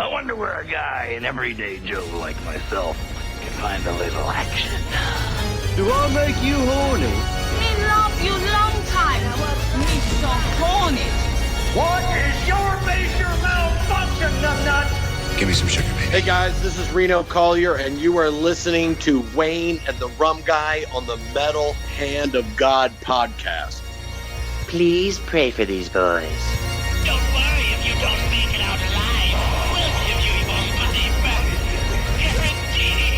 I wonder where a guy, an everyday Joe like myself, can find a little action. Do I make you horny? Me love you long time. Me so horny. What is your major malfunction, numbnuts? Give me some sugar, baby. Hey guys, this is Reno Collier, and you are listening to Wayne and the Rum Guy on the Metal Hand of God podcast. Please pray for these boys. Don't worry if you don't make it out alive. We'll give you your money back. Guaranteed.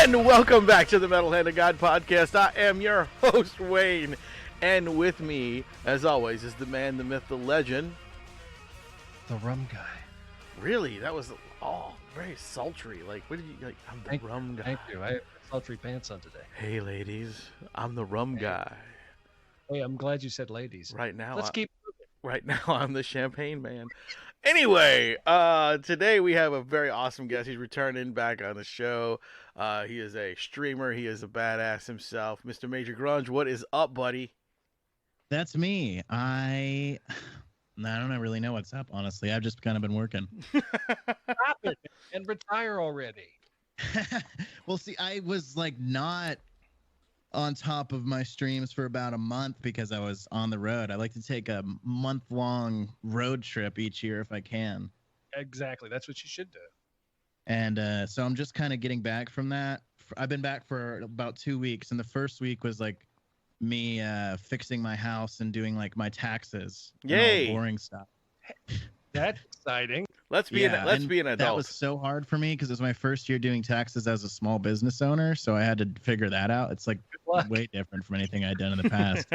And welcome back to the Metal Hand of God podcast. I am your host, Wayne. And with me, as always, is the man, the myth, the legend. The Rum Guy. Really? That was, very sultry. Like, what did you, like, I'm the Rum Guy. Thank you. I have sultry pants on today. Hey, ladies. I'm the Rum Guy. Hey, I'm glad you said ladies. Right now. Let's keep moving. Right now, I'm the Champagne Man. Anyway, today we have a very awesome guest. He's returning back on the show. He is a streamer. He is a badass himself. Mr. Major Grunge, what is up, buddy? That's me. I don't really know what's up, honestly. I've just kind of been working. Stop it and retire already. Well, see, I was like not on top of my streams for about a month because I was on the road. I like to take a month-long road trip each year if I can. Exactly. That's what you should do. And so I'm just kind of getting back from that. I've been back for about 2 weeks, and the first week was like me fixing my house and doing like my taxes. Yay! And all boring stuff. That's exciting. Let's be an adult. That was so hard for me because it was my first year doing taxes as a small business owner, so I had to figure that out. It's like way different from anything I'd done in the past.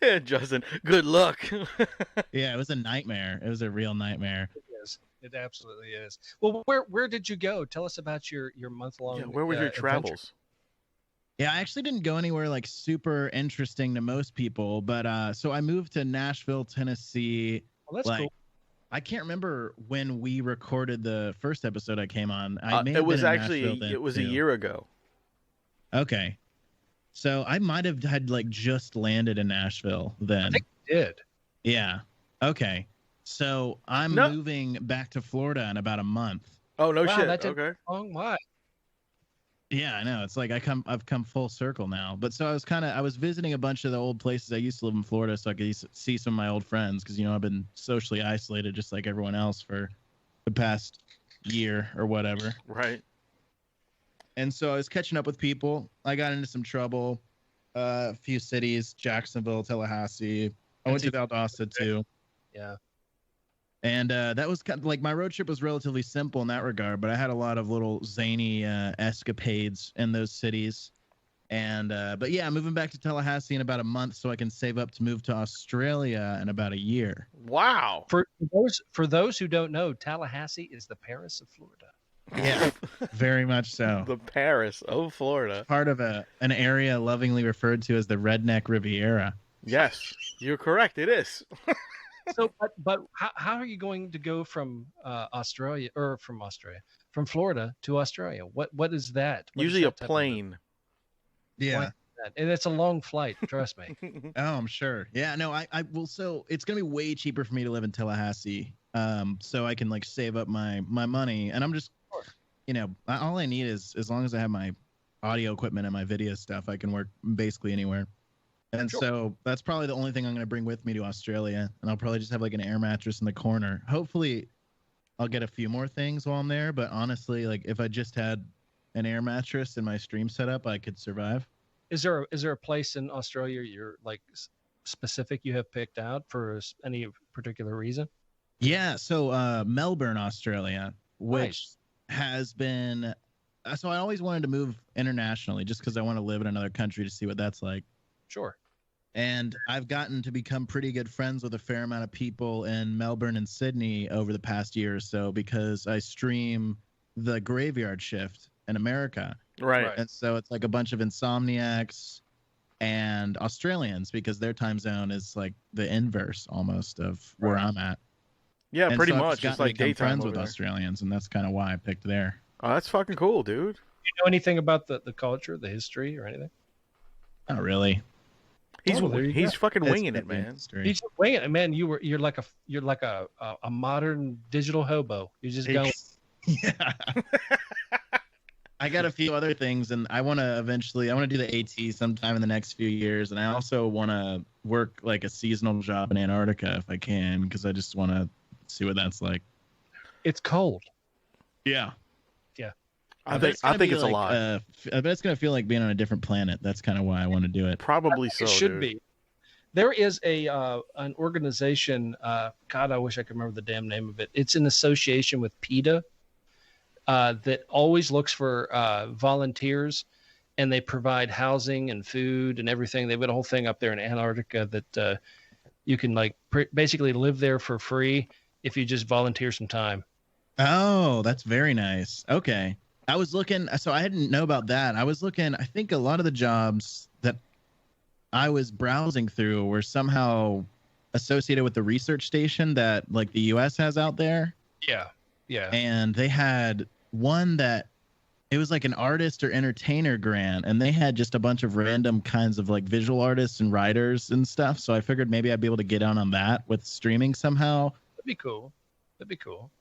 Yeah, Justin, good luck. Yeah, it was a nightmare. It was a real nightmare. It is. It absolutely is. Well, where did you go? Tell us about your month-long where were your travels? Yeah, I actually didn't go anywhere like super interesting to most people, but so I moved to Nashville, Tennessee. Well, that's cool. I can't remember when we recorded the first episode I came on. It was a year ago. Okay. So I might have had like just landed in Nashville then. I think you did. Yeah. Okay. So I'm moving back to Florida in about a month. Oh, no shit. That okay. Long. Why? Yeah, I know. It's like I've come full circle now. But so I was visiting a bunch of the old places. I used to live in Florida, so I could see some of my old friends because I've been socially isolated just like everyone else for the past year or whatever. Right. And so I was catching up with people. I got into some trouble. A few cities: Jacksonville, Tallahassee. I went to Valdosta too. Yeah. And that was kind of like my road trip was relatively simple in that regard, but I had a lot of little zany escapades in those cities. And but yeah, I'm moving back to Tallahassee in about a month so I can save up to move to Australia in about a year. Wow. For those who don't know, Tallahassee is the Paris of Florida. Yeah, very much so. The Paris of Florida. Part of an area lovingly referred to as the Redneck Riviera. Yes, you're correct. It is. So, but how are you going to go from from Florida to Australia? What is that? Usually a plane. Yeah. And it's a long flight, trust me. Oh, I'm sure. Yeah, no, I will. So it's going to be way cheaper for me to live in Tallahassee. So I can like save up my money. And I'm just, all I need is, as long as I have my audio equipment and my video stuff, I can work basically anywhere. And so that's probably the only thing I'm going to bring with me to Australia. And I'll probably just have like an air mattress in the corner. Hopefully I'll get a few more things while I'm there. But honestly, like if I just had an air mattress in my stream setup, I could survive. Is there a place in Australia you're like specific you have picked out for any particular reason? Yeah, so Melbourne, Australia. which has been. So I always wanted to move internationally, just because I want to live in another country to see what that's like. Sure. And I've gotten to become pretty good friends with a fair amount of people in Melbourne and Sydney over the past year or so, because I stream the Graveyard Shift in America. Right. And so it's like a bunch of insomniacs and Australians, because their time zone is like the inverse almost of where I'm at. Yeah, And pretty so I've much. just It's gotten to like become daytime friends over with there. Australians, and that's kind of why I picked there. Oh, that's fucking cool, dude. You know anything about the culture, the history, or anything? Not really. He's Oh, there you he's go. fucking It's winging been it, man. history. He's winging it, man. You're like a modern digital hobo. You just go. Yeah. I got a few other things, and I want to do the AT sometime in the next few years, and I also want to work like a seasonal job in Antarctica if I can, because I just want to see what that's like. It's cold. Yeah. I think it's a lot. I bet it's gonna feel like being on a different planet. That's kind of why I want to do it. Probably so. It should dude. be. There is an organization. God, I wish I could remember the damn name of it. It's in association with PETA that always looks for volunteers, and they provide housing and food and everything. They've got a whole thing up there in Antarctica that you can like basically live there for free if you just volunteer some time. Oh, that's very nice. Okay. I was looking, so I didn't know about that. I was looking, I think a lot of the jobs that I was browsing through were somehow associated with the research station that like the US has out there. Yeah. Yeah. And they had one that it was like an artist or entertainer grant, and they had just a bunch of random kinds of like visual artists and writers and stuff. So I figured maybe I'd be able to get on that with streaming somehow. That'd be cool. That'd be cool.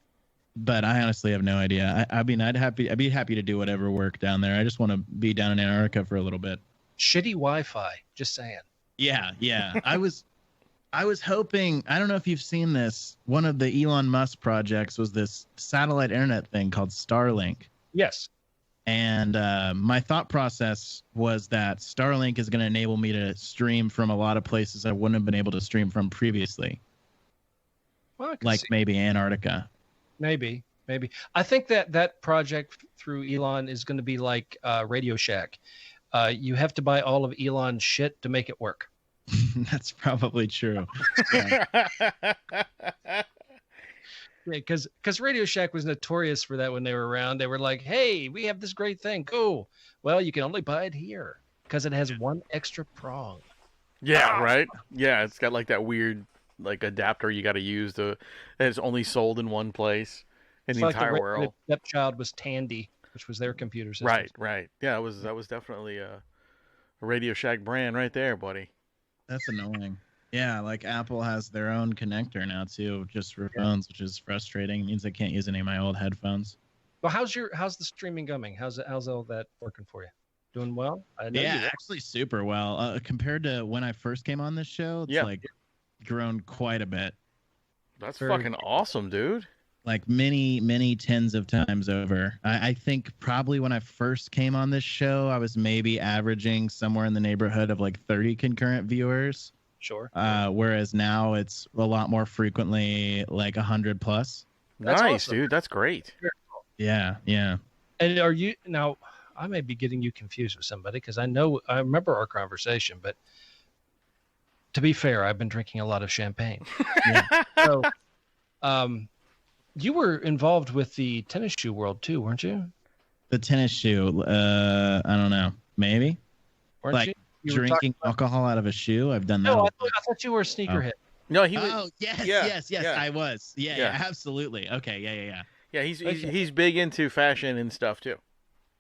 But I honestly have no idea. I mean, I'd be happy to do whatever work down there. I just want to be down in Antarctica for a little bit. Shitty Wi-Fi. Just saying. Yeah. I was hoping. I don't know if you've seen this. One of the Elon Musk projects was this satellite internet thing called Starlink. Yes. And my thought process was that Starlink is going to enable me to stream from a lot of places I wouldn't have been able to stream from previously, Well, I can like see. maybe Antarctica. Maybe. I think that project through Elon is going to be like Radio Shack. You have to buy all of Elon's shit to make it work. That's probably true. Because Radio Shack was notorious for that when they were around. They were like, hey, we have this great thing. Cool. Well, you can only buy it here because it has one extra prong. Yeah, right. Yeah, it's got like that weird like adapter you got to use to. And it's only sold in one place in It's the like entire world. The stepchild was Tandy, which was their computer system. Right. Yeah, that was definitely a Radio Shack brand right there, buddy. That's annoying. Yeah, like Apple has their own connector now too, just for phones, which is frustrating. It means I can't use any of my old headphones. Well, how's the streaming going? How's all that working for you? Doing well? I know Yeah, you are. actually super well. Compared to when I first came on this show, it's like grown quite a bit. That's fucking awesome, dude. Like many tens of times over. I think probably when I first came on this show, I was maybe averaging somewhere in the neighborhood of like 30 concurrent viewers. Sure. Whereas now it's a lot more frequently like 100 plus. That's nice, awesome. dude. That's great. Yeah. And are you now? I may be getting you confused with somebody because I remember our conversation, but to be fair, I've been drinking a lot of champagne. Yeah. So, you were involved with the tennis shoe world too, weren't you? The tennis shoe. I don't know. Maybe. Weren't Like you? You were drinking talking about- alcohol out of a shoe. I've done that. No, I thought you were a sneakerhead. No, he was. Oh yes, yeah, yes, yeah. I was. Yeah, Yeah. absolutely. Okay, yeah. Yeah, he's big into fashion and stuff too.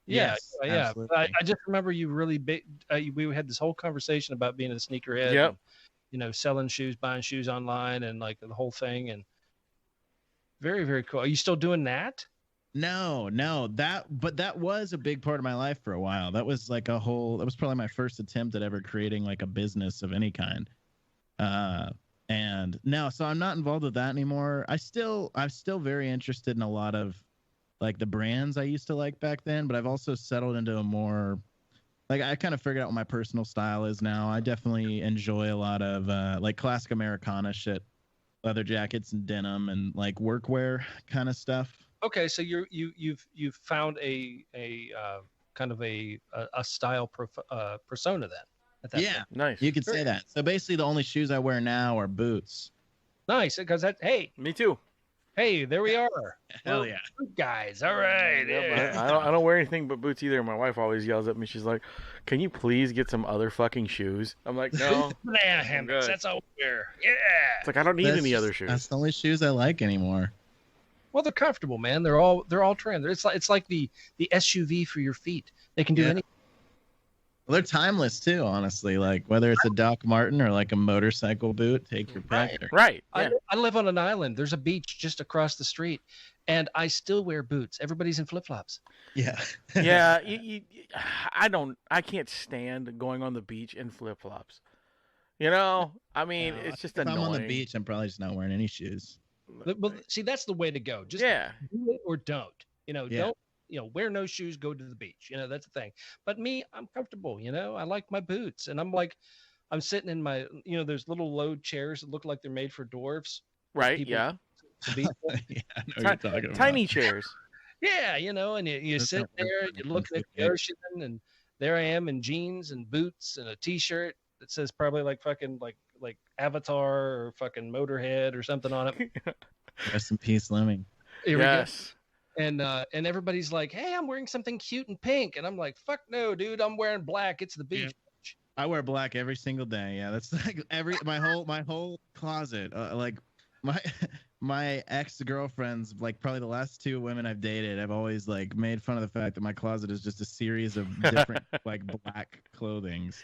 Yeah, Yes, yeah. absolutely. I just remember you really big. We had this whole conversation about being a sneakerhead. Yep. And, selling shoes, buying shoes online, and like the whole thing. And very, very cool. Are you still doing that? No, that was a big part of my life for a while. That was like that was probably my first attempt at ever creating like a business of any kind. And no, so I'm not involved with that anymore. I'm still very interested in a lot of like the brands I used to like back then, but I've also settled into a more like I kind of figured out what my personal style is now. I definitely enjoy a lot of like classic Americana shit, leather jackets and denim and like workwear kind of stuff. Okay, so you've found a kind of a style persona then. At that Yeah, point. Nice. you could say that. So basically, the only shoes I wear now are boots. Nice, because hey, Me too. there we are. Hell We're yeah. boot guys. All right. Yeah, Yeah. but I don't wear anything but boots either. My wife always yells at me. She's like, "Can you please get some other fucking shoes?" I'm like, "No." Banana hammocks. good. That's all we wear. Yeah. It's like I don't need That's any just- other shoes. That's the only shoes I like anymore. Well, they're comfortable, man. They're all trend. It's like the SUV for your feet. They can do Yeah. anything. Well, they're timeless too, honestly. Like whether it's a Doc Marten or like a motorcycle boot, take your pick. Right. Yeah. I live on an island. There's a beach just across the street, and I still wear boots. Everybody's in flip flops. Yeah. Yeah. I can't stand going on the beach in flip flops. You know, I mean, it's just if annoying. I'm on the beach, I'm probably just not wearing any shoes. But see, that's the way to go. Just Yeah. do it or don't. Yeah. Don't. Wear no shoes, go to the beach. That's the thing. But me, I'm comfortable. I like my boots, and I'm sitting in my, there's little low chairs that look like they're made for dwarfs. Right. People- Yeah. To be, Yeah, I know what you're talking about. Tiny chairs. yeah, and you That's sit not there, working. you're looking at the Okay. ocean, and there I am in jeans and boots and a t-shirt that says probably like fucking like Avatar or fucking Motorhead or something on it. Rest in peace, Lemming. Here we go. Yes. And everybody's like, "Hey, I'm wearing something cute and pink," and I'm like, "Fuck no, dude! I'm wearing black. It's the beach." I wear black every single day. Yeah, that's like my whole closet. Like my ex-girlfriends, like probably the last 2 women I've dated, I've always like made fun of the fact that my closet is just a series of different like black clothings.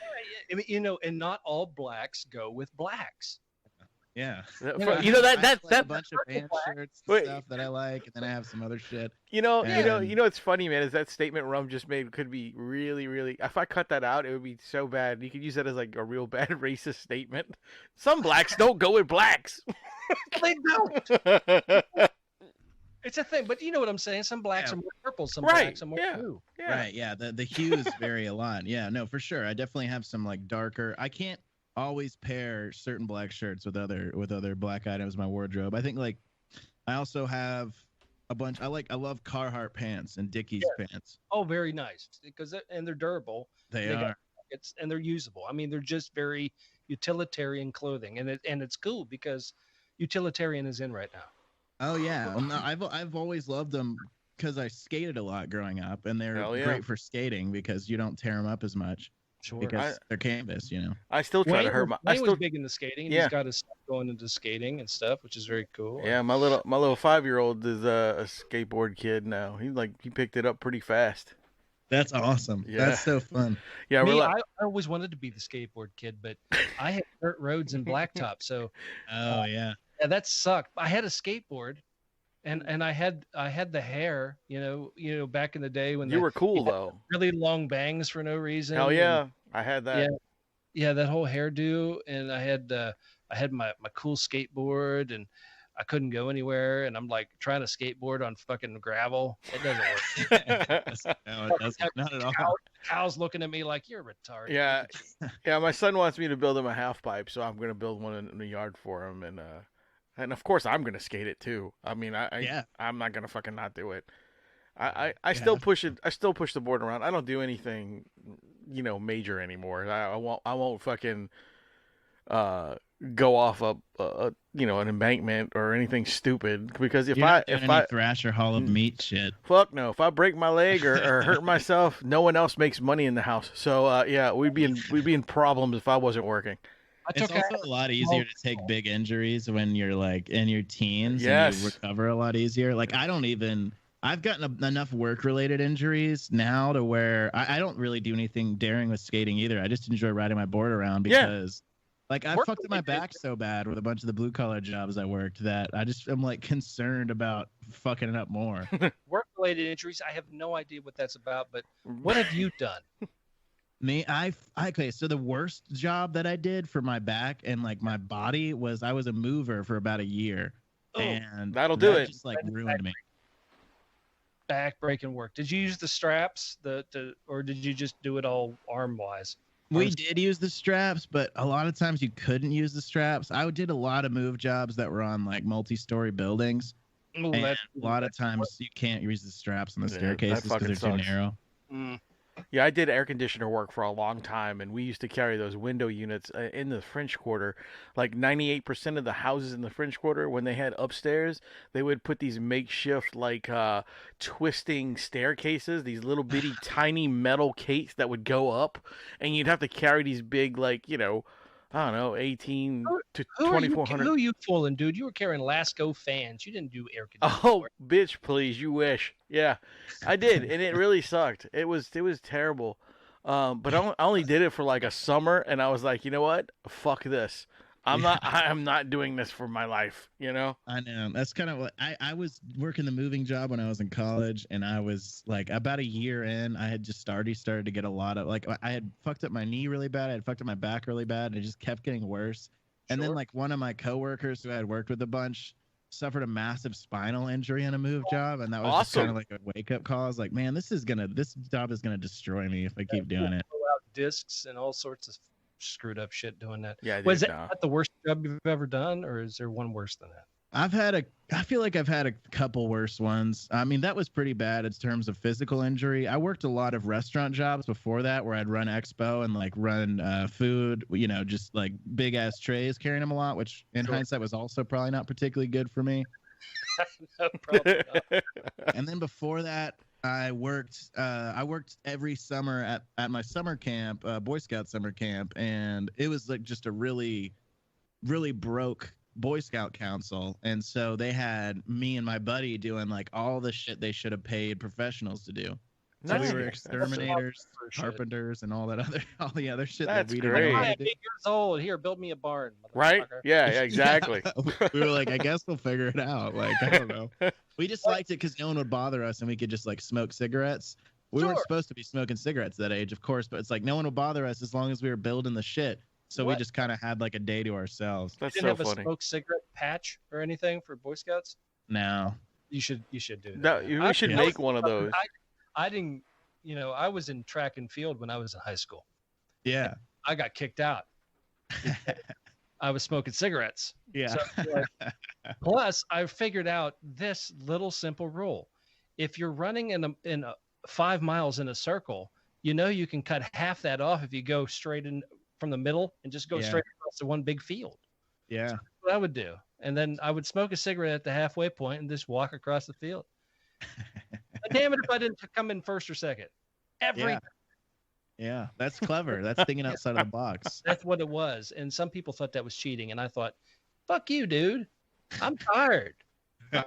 I mean, and not all blacks go with blacks. Yeah. You know I have, like, a that bunch of band shirts Wait. and stuff that I like, and then I have some other shit. you know And- it's funny, man. Is that statement Rum just made could be really, really. If I cut that out, it would be so bad. You could use that as like a real bad racist statement. Some blacks don't go with blacks. They don't. It's a thing, but you know what I'm saying. Some blacks Yeah. are more purple. Some Right, blacks are more yeah. blue. Yeah. Right, yeah. The hues vary a lot. Yeah, no, for sure. I definitely have some like darker. I can't always pair certain black shirts with other black items in my wardrobe. I think like I also have a bunch. I love Carhartt pants and Dickies pants. Oh, very nice because they're durable. They got are. pockets, and they're usable. I mean, they're just very utilitarian clothing, and it's cool because utilitarian is in right now. Oh yeah, no, I've always loved them because I skated a lot growing up, and they're Hell yeah. great for skating because you don't tear them up as much Sure. because they're canvas, you know. I still try to hurt my. I Wayne still, was big into skating. And Yeah. He's got his stuff going into skating and stuff, which is very cool. yeah, my little 5-year-old is a skateboard kid now. He picked it up pretty fast. That's awesome. Yeah. That's so fun. Yeah, Me, we're like, I always wanted to be the skateboard kid, but I had dirt roads and blacktop, so Oh yeah. yeah, that sucked. I had a skateboard, and I had the hair, back in the day when you were cool you had though. really long bangs for no reason. Hell yeah, I had that. Yeah, that whole hairdo, and I had my cool skateboard, and I couldn't go anywhere, and I'm like trying to skateboard on fucking gravel. It doesn't work. No, it doesn't. Not at all. Cal's looking at me like you're retarded. Yeah, yeah. My son wants me to build him a half pipe, so I'm gonna build one in the yard for him, and of course I'm gonna skate it too. I mean, I'm not gonna fucking not do it. I still push it. I still push the board around. I don't do anything, major anymore. I won't fucking go off an embankment or anything stupid because if You're not I doing any Thrasher Hall of Meat shit. fuck no, if I break my leg or hurt myself, no one else makes money in the house. So yeah, we'd be in problems if I wasn't working. It's also a lot easier to take big injuries when you're like in your teens Yes. and you recover a lot easier. Like I've gotten enough work-related injuries now to where I don't really do anything daring with skating either. I just enjoy riding my board around because like I fucked up my back so bad with a bunch of the blue-collar jobs I worked that I'm like concerned about fucking it up more. Work-related injuries. I have no idea what that's about, but what have you done? Me, okay. So the worst job that I did for my back and like my body was I was a mover for about a year, and that'll do that it. Just like ruined me. Back-breaking work. Did you use the straps, or did you just do it all arm-wise? We did use the straps, but a lot of times you couldn't use the straps. I did a lot of move jobs that were on like multi-story buildings, Oh, And that's a lot of times you can't use the straps on the Yeah, that staircases fucking because they're too sucks. narrow. Yeah, I did air conditioner work for a long time, and we used to carry those window units in the French Quarter. Like 98% of the houses in the French Quarter, when they had upstairs, they would put these makeshift, like, twisting staircases, these little bitty tiny metal gates that would go up, and you'd have to carry these big, like, I don't know, 18 to Who are you? 2400. Who are you fooling, dude? You were carrying Lasco fans. You didn't do air conditioning. Oh, bitch, please, you wish. Yeah, I did, and it really sucked. It was terrible. But I only did it for like a summer, and I was like, you know what? Fuck this. I'm not doing this for my life. I know. That's kind of what I was working the moving job when I was in college, and I was like about a year in. I had just started to get a lot of like I had fucked up my knee really bad. I had fucked up my back really bad, and it just kept getting worse. And then like one of my coworkers who I had worked with a bunch suffered a massive spinal injury in a move job, and that was just kind of like a wake up call. I was like, man, this job is gonna destroy me if I keep doing it. Pull out discs and all sorts of screwed up shit doing that. Yeah, Was that the worst job you've ever done, or is there one worse than that? I feel like I've had a couple worse ones. I mean, that was pretty bad in terms of physical injury. I worked a lot of restaurant jobs before that where I'd run expo and like run food, just like big ass trays, carrying them a lot, which in hindsight was also probably not particularly good for me. No, probably not. And then before that, I worked every summer at my summer camp, Boy Scout summer camp, and it was like just a really, really broke Boy Scout council, and so they had me and my buddy doing like all the shit they should have paid professionals to do. So we were exterminators, carpenters, and all the other shit That's that we great. didn't. I'm 8 years old. Here, build me a barn. Right? motherfucker. Yeah, exactly. We were like, I guess we'll figure it out. Like, I don't know. We just liked it because no one would bother us, and we could just like smoke cigarettes. We weren't supposed to be smoking cigarettes that age, of course, but it's like no one would bother us as long as we were building the shit. So we just kind of had like a day to ourselves. That's You didn't so have funny. a smoke cigarette patch or anything for Boy Scouts? No. You should do that. No, we should make one of those. I didn't, I was in track and field when I was in high school. Yeah. I got kicked out. I was smoking cigarettes. Yeah. So, plus, I figured out this little simple rule: if you're running in a 5 miles in a circle, you can cut half that off if you go straight in from the middle and just go straight across the one big field. Yeah. So that's what I would do, and then I would smoke a cigarette at the halfway point and just walk across the field. Damn it if I didn't come in first or second. Yeah, that's clever. That's thinking outside of the box. That's what it was. And some people thought that was cheating. And I thought, fuck you, dude. I'm tired. I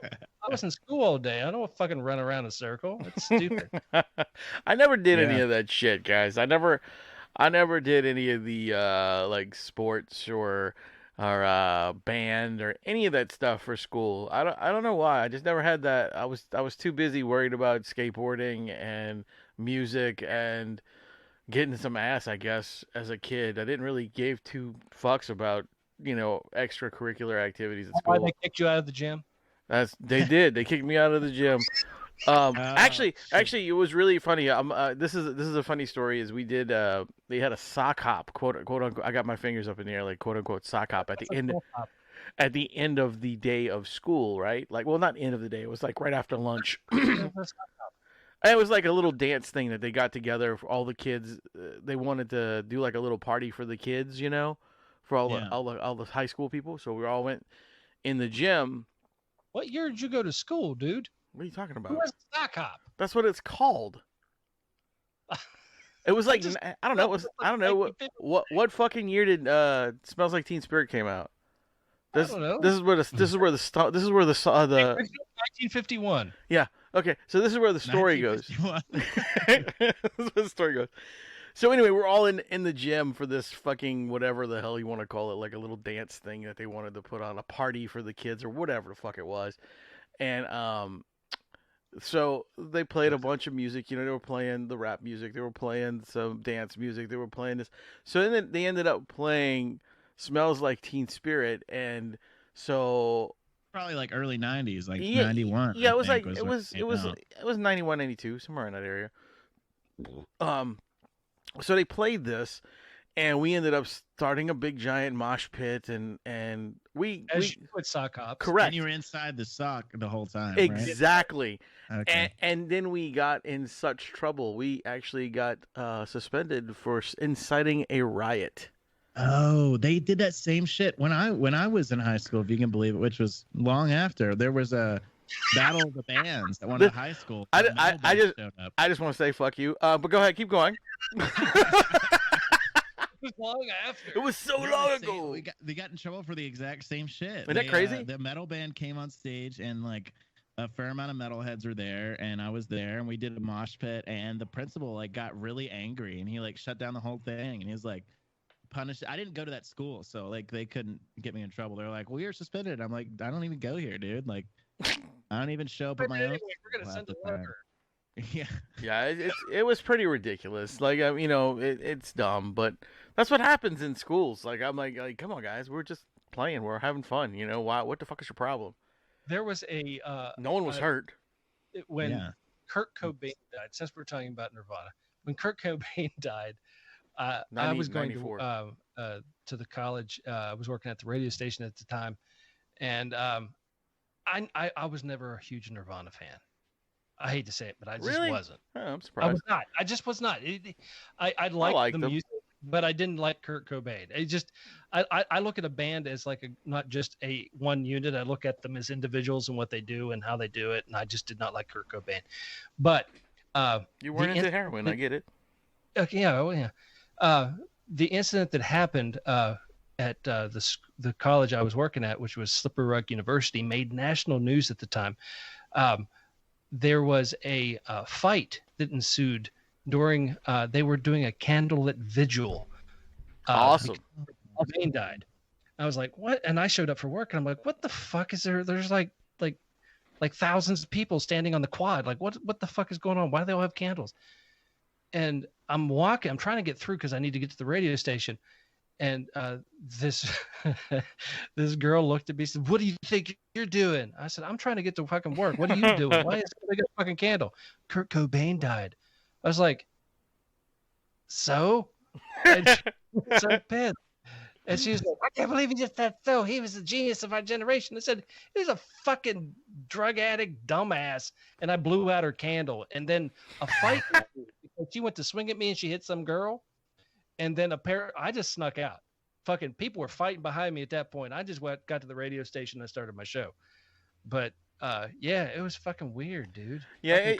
was in school all day. I don't want to fucking run around in a circle. It's stupid. I never did any of that shit, guys. I never did any of the like sports or band or any of that stuff for school. I don't know why. I just never had that. I was too busy worried about skateboarding and music and getting some ass, I guess, as a kid. I didn't really give two fucks about, extracurricular activities at school. Why they kicked you out of the gym? They did. They kicked me out of the gym. Actually, it was really funny. This is a funny story. Is we did they had a sock hop, quote unquote. I got my fingers up in the air, like quote unquote sock hop at the end of the day of school, right? Like, well, not end of the day. It was like right after lunch. And it was like a little dance thing that they got together for all the kids. They wanted to do like a little party for the kids, for all the high school people. So we all went in the gym. What year did you go to school, dude? What are you talking about? Who was sock hop? That's what it's called. It was like I don't know. I don't know what fucking year did Smells Like Teen Spirit came out. I don't know. This is where the 1951. Yeah. Okay. So this is where the story goes. This is where the story goes. So anyway, we're all in the gym for this fucking whatever the hell you want to call it, like a little dance thing that they wanted to put on, a party for the kids or whatever the fuck it was. And so they played a bunch of music. They were playing the rap music. They were playing some dance music. They were playing this. So then they ended up playing Smells Like Teen Spirit, and so probably like early 90s, like 91. Yeah, it was like it was 91, 92, somewhere in that area. So they played this, and we ended up starting a big giant mosh pit, and we you would sock hops. correct. And you were inside the sock the whole time, Exactly. right? Okay. And then we got in such trouble. We actually got suspended for inciting a riot. Oh, they did that same shit when I was in high school, if you can believe it, which was long after. There was a battle of the bands at one of the high school. I showed up. just want to say fuck you. But go ahead, keep going. It was long after. It was so long ago. They got in trouble for the exact same shit. Isn't that crazy? The metal band came on stage, and like a fair amount of metalheads were there, and I was there, and we did a mosh pit, and the principal like got really angry, and he like shut down the whole thing, and he was like, punished. I didn't go to that school, so like they couldn't get me in trouble. They're like, well, you're suspended. I'm like, I don't even go here, dude. Like, I don't even show up at my own. We're gonna send a letter. Yeah. Yeah, it was pretty ridiculous. Like, you know, it's dumb, but that's what happens in schools. Like, I'm like, come on, guys, we're just playing, we're having fun. You know, why? What the fuck is your problem? There was a no one was hurt when Kurt Cobain died. Since we're talking about Nirvana, when Kurt Cobain died, I was going to the college. I was working at the radio station at the time, and I was never a huge Nirvana fan. I hate to say it, but I just wasn't. Oh, I'm surprised. I was not. I just was not. I liked the music, but I didn't like Kurt Cobain. It just, I look at a band as like not just a one unit. I look at them as individuals and what they do and how they do it. And I just did not like Kurt Cobain. But you weren't into heroin. I get it. Okay, yeah. The incident that happened at the college I was working at, which was Slippery Rock University, made national news at the time. There was a fight that ensued during they were doing a candlelit vigil. Awesome. Cobain died. I was like, what? And I showed up for work, and I'm like, what the fuck is there? There's like thousands of people standing on the quad. Like, what the fuck is going on? Why do they all have candles? And I'm walking. I'm trying to get through because I need to get to the radio station. And this this girl looked at me and said, "What do you think you're doing?" I said, "I'm trying to get to fucking work. What are you doing? Why is somebody got a fucking candle?" Kurt Cobain died. I was like, so? And she was so pissed. And she was like, "I can't believe he just said so. He was the genius of our generation." I said, "He was a fucking drug addict dumbass." And I blew out her candle. And then a fight happened because she went to swing at me and she hit some girl. And then I just snuck out. Fucking people were fighting behind me at that point. I just got to the radio station and I started my show. But yeah, it was fucking weird, dude. Yeah,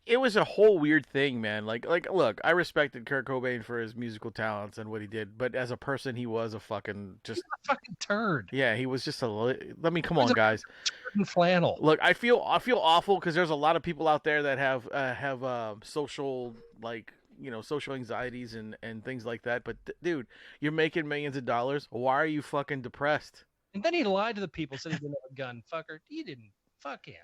it was a whole weird thing, man. Like, look, I respected Kurt Cobain for his musical talents and what he did, but as a person, he was a fucking fucking turd. Yeah, he was just let me come on, guys. Flannel. Look, I feel awful because there's a lot of people out there that have social social anxieties and things like that. But dude, you're making millions of dollars. Why are you fucking depressed? And then he lied to the people, said he didn't have a gun. Fucker, he didn't. Fuck him.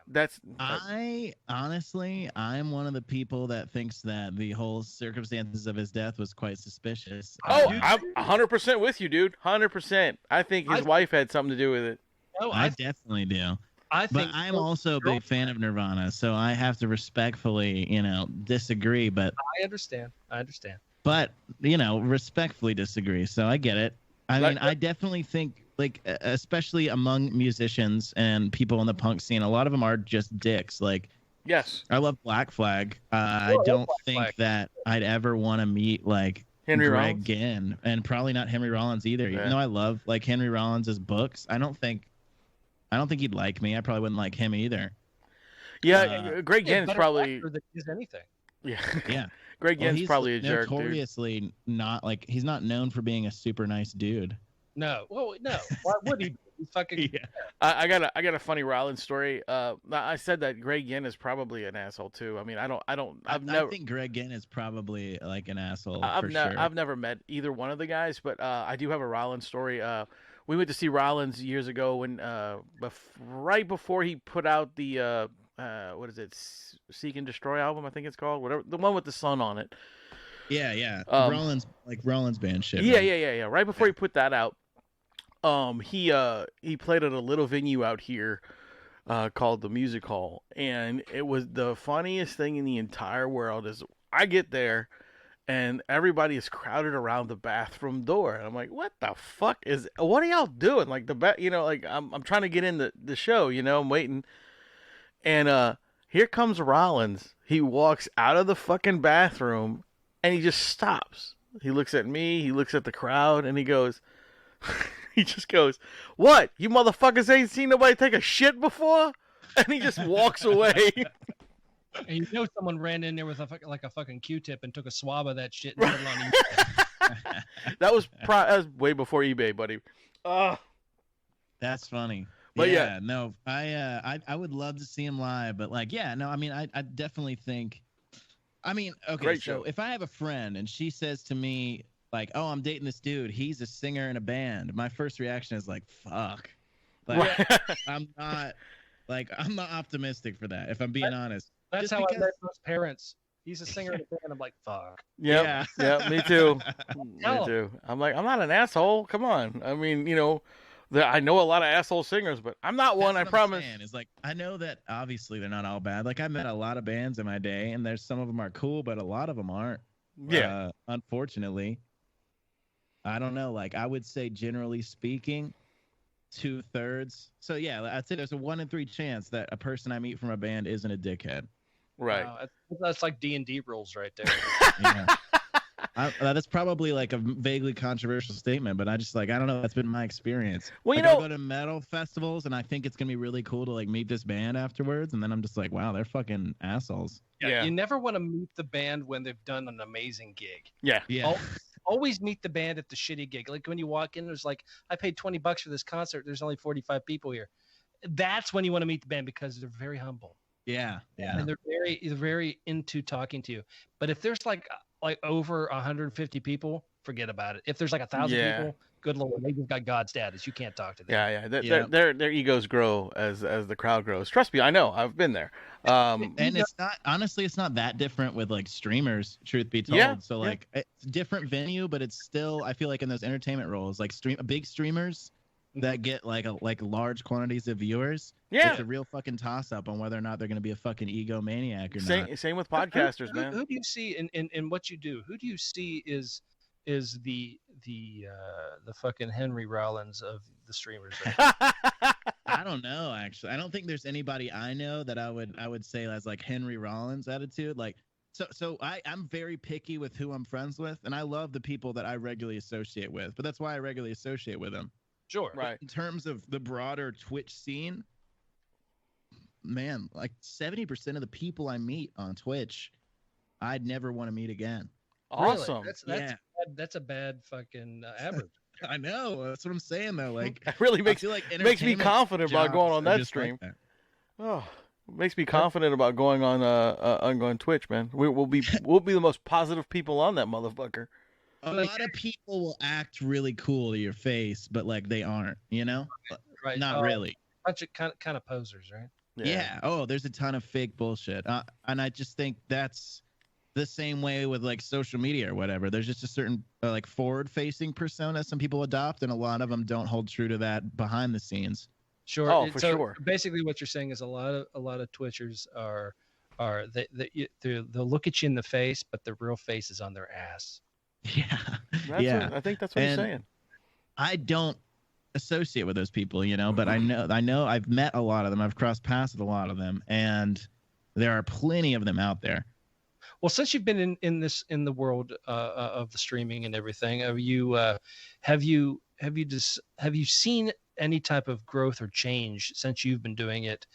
I'm one of the people that thinks that the whole circumstances of his death was quite suspicious. Oh, I'm 100% with you, dude. 100%. I think his wife had something to do with it. Oh, I definitely do. But I'm also a big fan of Nirvana, so I have to respectfully, disagree. But I understand. But respectfully disagree. So I get it. I mean, I definitely think, like, especially among musicians and people in the punk scene, a lot of them are just dicks. Like, yes, I love Black Flag. I don't think that I'd ever want to meet like Henry Greg Rollins? Ginn, and probably not Henry Rollins either. Even though I love like Henry Rollins' books, I don't think he'd like me. I probably wouldn't like him either. Yeah, Greg Ginn is probably is anything. Yeah. Greg Ginn's probably a jerk, dude. Notoriously not like he's not known for being a super nice dude. No. Well, no. Why would he? He's fucking. Yeah. I got a funny Rollins story. I said that Greg Ginn is probably an asshole too. I mean, I think Greg Ginn is probably like an asshole. Sure. I've never met either one of the guys, but I do have a Rollins story. We went to see Rollins years ago when right before he put out the what is it, Seek and Destroy album, I think it's called, whatever, the one with the sun on it. Yeah. Rollins band shit. Yeah. Right before he put that out, he played at a little venue out here called the Music Hall, and it was the funniest thing in the entire world. Is I get there, and everybody is crowded around the bathroom door. And I'm like, what the fuck what are y'all doing? Like like I'm trying to get in the show, I'm waiting. And here comes Rollins. He walks out of the fucking bathroom and he just stops. He looks at me, he looks at the crowd, and he goes, he just goes, "What? You motherfuckers ain't seen nobody take a shit before?" And he just walks away. And someone ran in there with a fucking Q-tip and took a swab of that shit. And put it on eBay. that was way before eBay, buddy. That's funny. But no, I would love to see him live, but I definitely think. I mean, okay, Great so show. if I have a friend and she says to me, like, "Oh, I'm dating this dude. He's a singer in a band." My first reaction is like, "Fuck." I'm not optimistic for that. If I'm being honest. That's Just how because... I met most parents. He's a singer in a band. I'm like, fuck. Yeah, me too. Me too. I'm like, I'm not an asshole. Come on. I mean, I know a lot of asshole singers, but I'm not one. I promise. Is like, I know that obviously they're not all bad. Like, I met a lot of bands in my day, and there's some of them are cool, but a lot of them aren't. Yeah. Unfortunately, I don't know. Like, I would say, generally speaking, 2/3. So yeah, I'd say there's a 1 in 3 chance that a person I meet from a band isn't a dickhead. Right. That's like D&D rules right there. Yeah. That's probably like a vaguely controversial statement, but I don't know. That's been my experience. Well, I go to metal festivals and I think it's gonna be really cool to like meet this band afterwards, and then I'm just like, wow, they're fucking assholes. Yeah. You never want to meet the band when they've done an amazing gig. Yeah. Always meet the band at the shitty gig. Like when you walk in, there's like, I paid $20 for this concert. There's only 45 people here. That's when you want to meet the band because they're very humble. Yeah. And they're very into talking to you. But if there's like over 150 people, forget about it. If there's like 1,000 people, good Lord, they've got God status. You can't talk to them. Yeah. Their egos grow as the crowd grows. Trust me, I know. I've been there. And it's not that different with like streamers, truth be told. Yeah, so like it's different venue, but it's still, I feel like in those entertainment roles, like big streamers that get like large quantities of viewers. Yeah. It's a real fucking toss up on whether or not they're going to be a fucking egomaniac or not. Same with podcasters, man. Who do you see in what you do? Who do you see is the fucking Henry Rollins of the streamers? Right? I don't know, actually. I don't think there's anybody I know that I would say has like Henry Rollins attitude. Like, so I'm very picky with who I'm friends with, and I love the people that I regularly associate with. But that's why I regularly associate with them. Sure. Right. In terms of the broader Twitch scene, man, like 70% of the people I meet on Twitch, I'd never want to meet again. Awesome. Really? That's a bad fucking average. I know. That's what I'm saying, though. Like, it really makes me confident about going on that stream. Like that. Oh, it makes me confident about going on Twitch, man. We'll be the most positive people on that motherfucker. A lot of people will act really cool to your face, but like they aren't, Right. Not really. Bunch of kind of posers, right? Yeah. Oh, there's a ton of fake bullshit. And I just think that's the same way with like social media or whatever. There's just a certain like forward-facing persona some people adopt, and a lot of them don't hold true to that behind the scenes. Sure. Oh, for sure. Basically, what you're saying is a lot of Twitchers they'll look at you in the face, but the real face is on their ass. Yeah. I think that's what he's saying. I don't associate with those people, but I know I've met a lot of them. I've crossed paths with a lot of them, and there are plenty of them out there. Well, since you've been in the world of the streaming and everything, have you seen any type of growth or change since you've been doing it,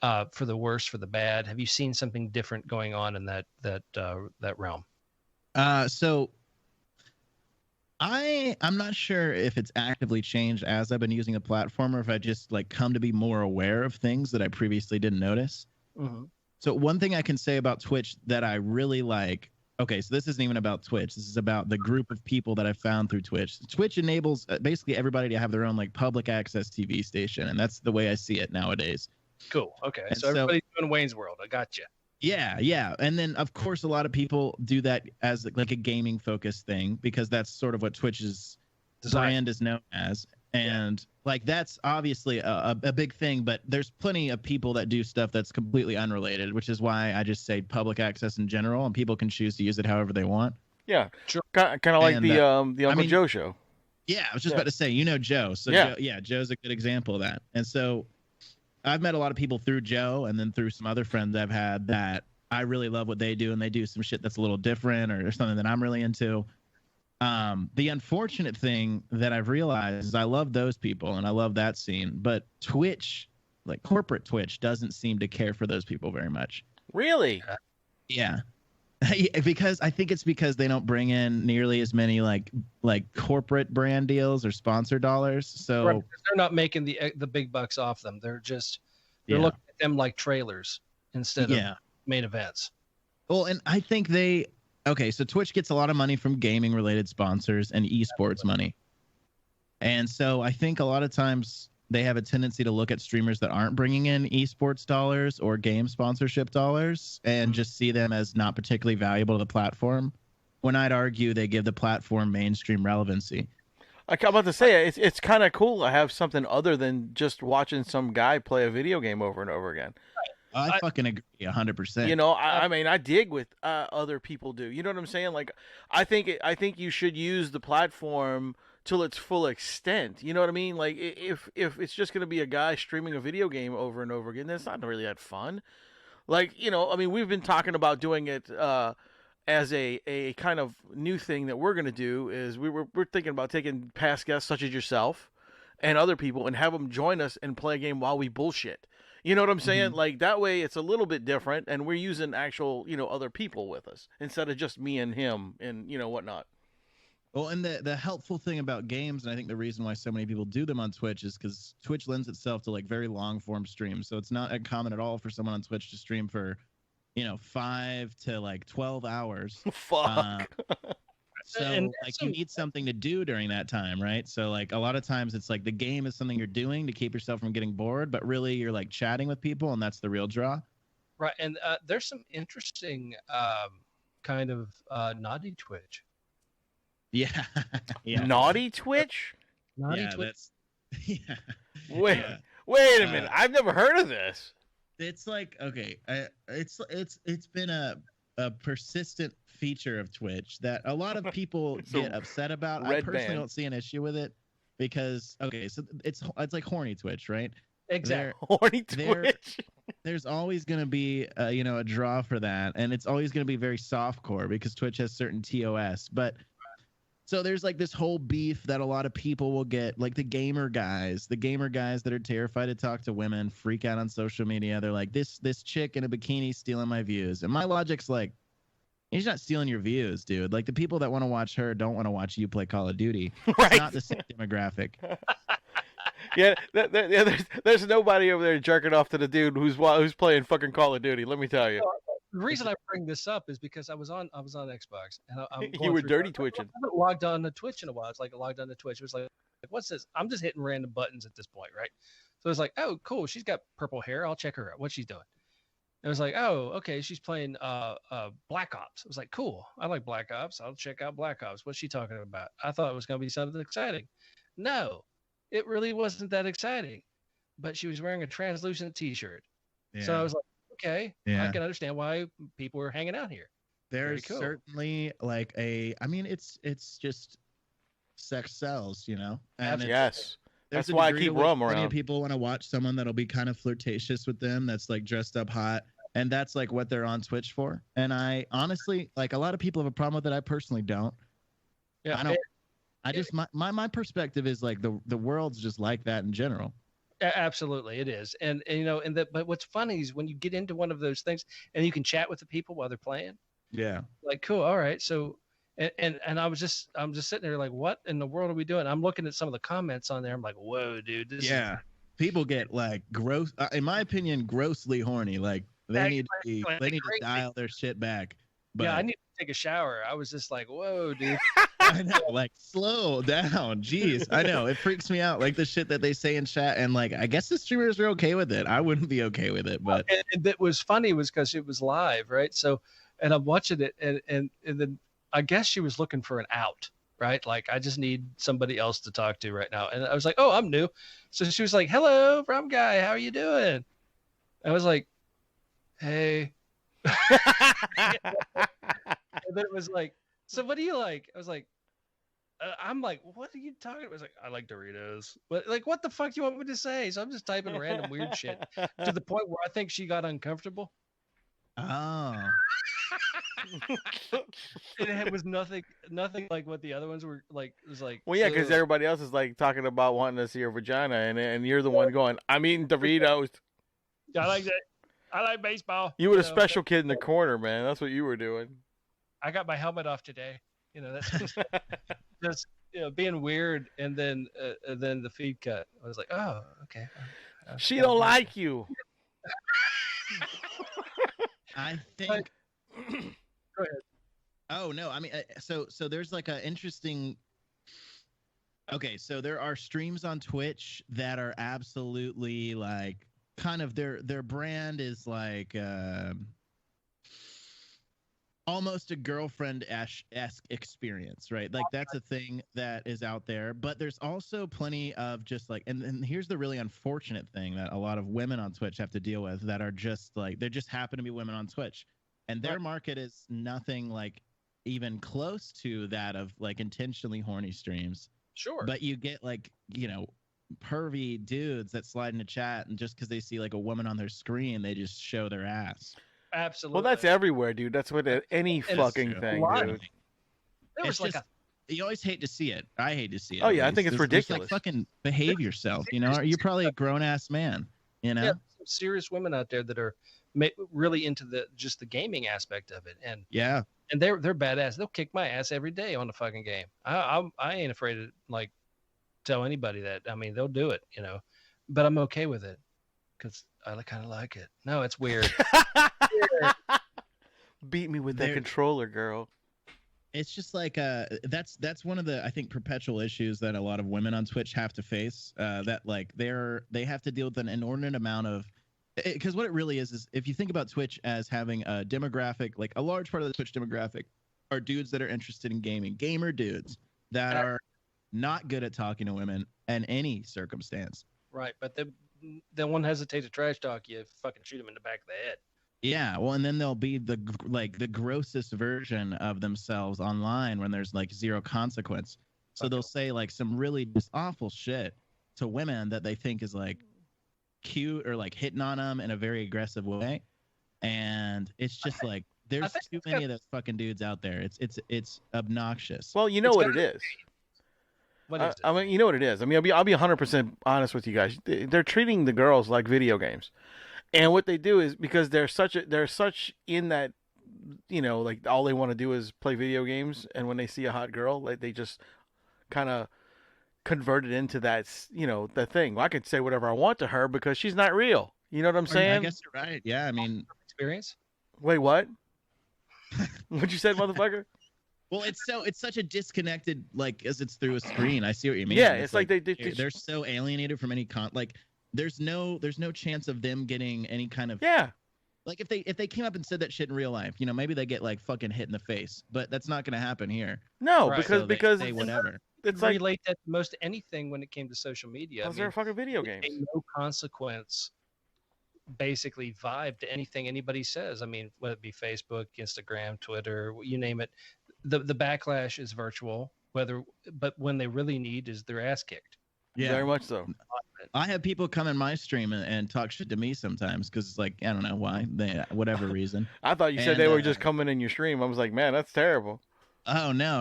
for the worse, for the bad? Have you seen something different going on in that realm? So I'm not sure if it's actively changed as I've been using the platform, or if I just like come to be more aware of things that I previously didn't notice. Mm-hmm. So one thing I can say about Twitch that I really like, okay, so this isn't even about Twitch. This is about the group of people that I found through Twitch. Twitch enables basically everybody to have their own like public access TV station, and that's the way I see it nowadays. Cool. Okay. And So everybody's doing Wayne's World. I got you. Yeah. And then, of course, a lot of people do that as like a gaming-focused thing, because that's sort of what Twitch's brand is known as. And like that's obviously a big thing, but there's plenty of people that do stuff that's completely unrelated, which is why I just say public access in general, and people can choose to use it however they want. Yeah, Sure. kind of like And, the Uncle Joe show. Yeah, I was just Yeah. about to say, you know Joe. So Yeah. Joe's a good example of that. And so I've met a lot of people through Joe and then through some other friends I've had that I really love what they do, and they do some shit that's a little different or something that I'm really into. The unfortunate thing that I've realized is I love those people and I love that scene, but Twitch, like corporate Twitch, doesn't seem to care for those people very much. Really? Yeah. Because I think it's because they don't bring in nearly as many like corporate brand deals or sponsor dollars. So Right, because they're not making the big bucks off them. They're looking at them like trailers instead of main events. Well, and I think so Twitch gets a lot of money from gaming related sponsors and esports money. And so I think a lot of times they have a tendency to look at streamers that aren't bringing in esports dollars or game sponsorship dollars and just see them as not particularly valuable to the platform, when I'd argue they give the platform mainstream relevancy. I'm about to say, it's kind of cool to have something other than just watching some guy play a video game over and over again. I fucking agree 100%. You know, I mean, I dig what other people do. You know what I'm saying? Like, I think you should use the platform till its full extent. You know what I mean? Like, if it's just going to be a guy streaming a video game over and over again, that's not really that fun. Like, you know, I mean, we've been talking about doing it as a kind of new thing that we're going to do. Is we're thinking about taking past guests such as yourself and other people and have them join us and play a game while we bullshit. You know what I'm saying? Mm-hmm. Like, that way it's a little bit different, and we're using actual, you know, other people with us instead of just me and him and, you know, whatnot. Well, and the helpful thing about games, and I think the reason why so many people do them on Twitch, is because Twitch lends itself to like very long form streams. So it's not uncommon at all for someone on Twitch to stream for, 5 to like 12 hours. Fuck. So like you need something to do during that time, right? So like a lot of times it's like the game is something you're doing to keep yourself from getting bored, but really you're like chatting with people, and that's the real draw. Right, and there's some interesting kind of naughty Twitch. Yeah. Naughty Twitch? Naughty Twitch. Wait a minute. I've never heard of this. It's like, okay, it's been a persistent feature of Twitch that a lot of people get upset about. I personally don't see an issue with it because, okay, so it's like horny Twitch, right? Exactly. Horny Twitch. There's always going to be a draw for that, and it's always going to be very softcore because Twitch has certain TOS. But so there's like this whole beef that a lot of people will get, like the gamer guys that are terrified to talk to women, freak out on social media. They're like, this chick in a bikini stealing my views. And my logic's like, he's not stealing your views, dude. Like the people that want to watch her don't want to watch you play Call of Duty. Right. It's not the same demographic. Yeah, there's nobody over there jerking off to the dude who's playing fucking Call of Duty. Let me tell you. The reason I bring this up is because I was on Xbox and I'm You were dirty twitching. I haven't logged on to Twitch in a while. It's like I logged on to Twitch. It was like, what's this? I'm just hitting random buttons at this point, right? So it's like, oh, cool. She's got purple hair. I'll check her out. What's she doing? It was like, oh, okay. She's playing Black Ops. I was like, cool. I like Black Ops. I'll check out Black Ops. What's she talking about? I thought it was going to be something exciting. No, it really wasn't that exciting. But she was wearing a translucent T-shirt. Yeah. So I was like, okay, I can understand why people are hanging out here. There's certainly like it's just sex sells, And yes. That's why I keep Rum around. Many people want to watch someone that'll be kind of flirtatious with them, that's like dressed up hot, and that's like what they're on Twitch for. And I honestly, like, a lot of people have a problem with it. I personally don't. Yeah, I don't. I just my perspective is like the world's just like that in general. Absolutely, it is, and but what's funny is when you get into one of those things and you can chat with the people while they're playing. Yeah. Like, cool. All right. So, and I'm just sitting there like, what in the world are we doing? I'm looking at some of the comments on there. I'm like, whoa, dude. People get like gross. In my opinion, grossly horny. Like they need to dial their shit back. But yeah, I need to take a shower. I was just like, whoa, dude. I know, like, slow down. Jeez, I know. It freaks me out, like the shit that they say in chat. And like, I guess the streamers are okay with it. I wouldn't be okay with it, but and that was funny was because it was live, right? So, and I'm watching it, and then I guess she was looking for an out, right? Like, I just need somebody else to talk to right now. And I was like, oh, I'm new. So she was like, hello, Rum Guy, how are you doing? I was like, hey. And then it was like, So what do you like? I was like, I'm like, what are you talking about? I was like, I like Doritos. But like, what the fuck do you want me to say? So I'm just typing random weird shit to the point where I think she got uncomfortable. Oh. And it was nothing like what the other ones were like. It was like, Well, yeah, because everybody else is like talking about wanting to see your vagina, and you're the one going, I'm eating Doritos. I like that. I like baseball. You were the special kid in the corner, man. That's what you were doing. I got my helmet off today. That's just being weird, and then the feed cut. I was like, oh, okay. She don't like you. I think. Go ahead. Oh no, I mean, so there's like an interesting. Okay, so there are streams on Twitch that are absolutely like kind of their brand is like almost a girlfriend-esque experience, right? Like that's a thing that is out there. But there's also plenty of just like, and here's the really unfortunate thing that a lot of women on Twitch have to deal with that are just like, they just happen to be women on Twitch. And their market is nothing like even close to that of like intentionally horny streams. Sure. But you get like, pervy dudes that slide into chat, and just because they see like a woman on their screen, they just show their ass. Absolutely. Well, that's everywhere, dude. That's what any fucking thing, dude. There was like you always hate to see it. I hate to see it. Oh yeah, I think it's ridiculous. Like, fucking behave yourself. You're probably a grown ass man. Yeah, some serious women out there that are really into the gaming aspect of it, and they're badass. They'll kick my ass every day on the fucking game. I ain't afraid to like tell anybody that. I mean, they'll do it, but I'm okay with it because I kind of like it. No, it's weird. Beat me with that controller, girl. It's just like that's one of the, I think, perpetual issues that a lot of women on Twitch have to face. That like they have to deal with an inordinate amount of, because what it really is if you think about Twitch as having a demographic, like a large part of the Twitch demographic are dudes that are interested in gaming, gamer dudes that are not good at talking to women in any circumstance. Right, but they won't hesitate to trash talk you. Fucking shoot them in the back of the head. Yeah, well, and then they'll be the grossest version of themselves online when there's like zero consequence. So they'll say like some really just awful shit to women that they think is like cute or like hitting on them in a very aggressive way, and it's just like there's too many of those fucking dudes out there. It's obnoxious. Well, you know what it is. What is it? I mean, you know what it is. I mean, I'll be 100% honest with you guys. They're treating the girls like video games. And what they do is, because they're such in that, like all they want to do is play video games, and when they see a hot girl, like they just kind of convert it into that, the thing. Well, I could say whatever I want to her because she's not real. You know what I'm saying? I guess you're right. Yeah, I mean, experience. Wait, what? What you said, motherfucker? Well, it's such a disconnected, like, as it's through a screen. I see what you mean. Yeah, it's like they're so alienated from any like. There's no chance of them getting any kind of like if they came up and said that shit in real life, maybe they get like fucking hit in the face, but that's not gonna happen here. No, right. because they whatever. It's like relate that to most anything when it came to social media. Those are fucking video games. No consequence, basically vibe to anything anybody says. I mean, whether it be Facebook, Instagram, Twitter, you name it, the backlash is virtual. But when they really need is their ass kicked. Yeah, very much so. I have people come in my stream and talk shit to me sometimes because it's like, I don't know why, whatever reason. I thought you said they were just coming in your stream. I was like, man, that's terrible. Oh, no.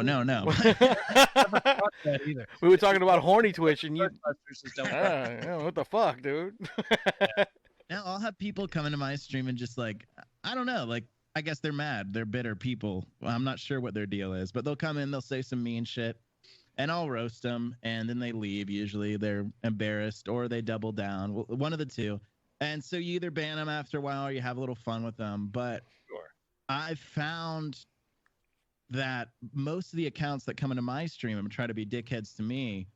We were talking about horny Twitch, and you. What the fuck, dude? Now I'll have people come into my stream and just like, I don't know, like, I guess they're mad. They're bitter people. Well, I'm not sure what their deal is, but they'll come in, they'll say some mean shit. And I'll roast them, and then they leave. Usually they're embarrassed, or they double down. One of the two. And so you either ban them after a while, or you have a little fun with them. But I've found that most of the accounts that come into my stream and try to be dickheads to me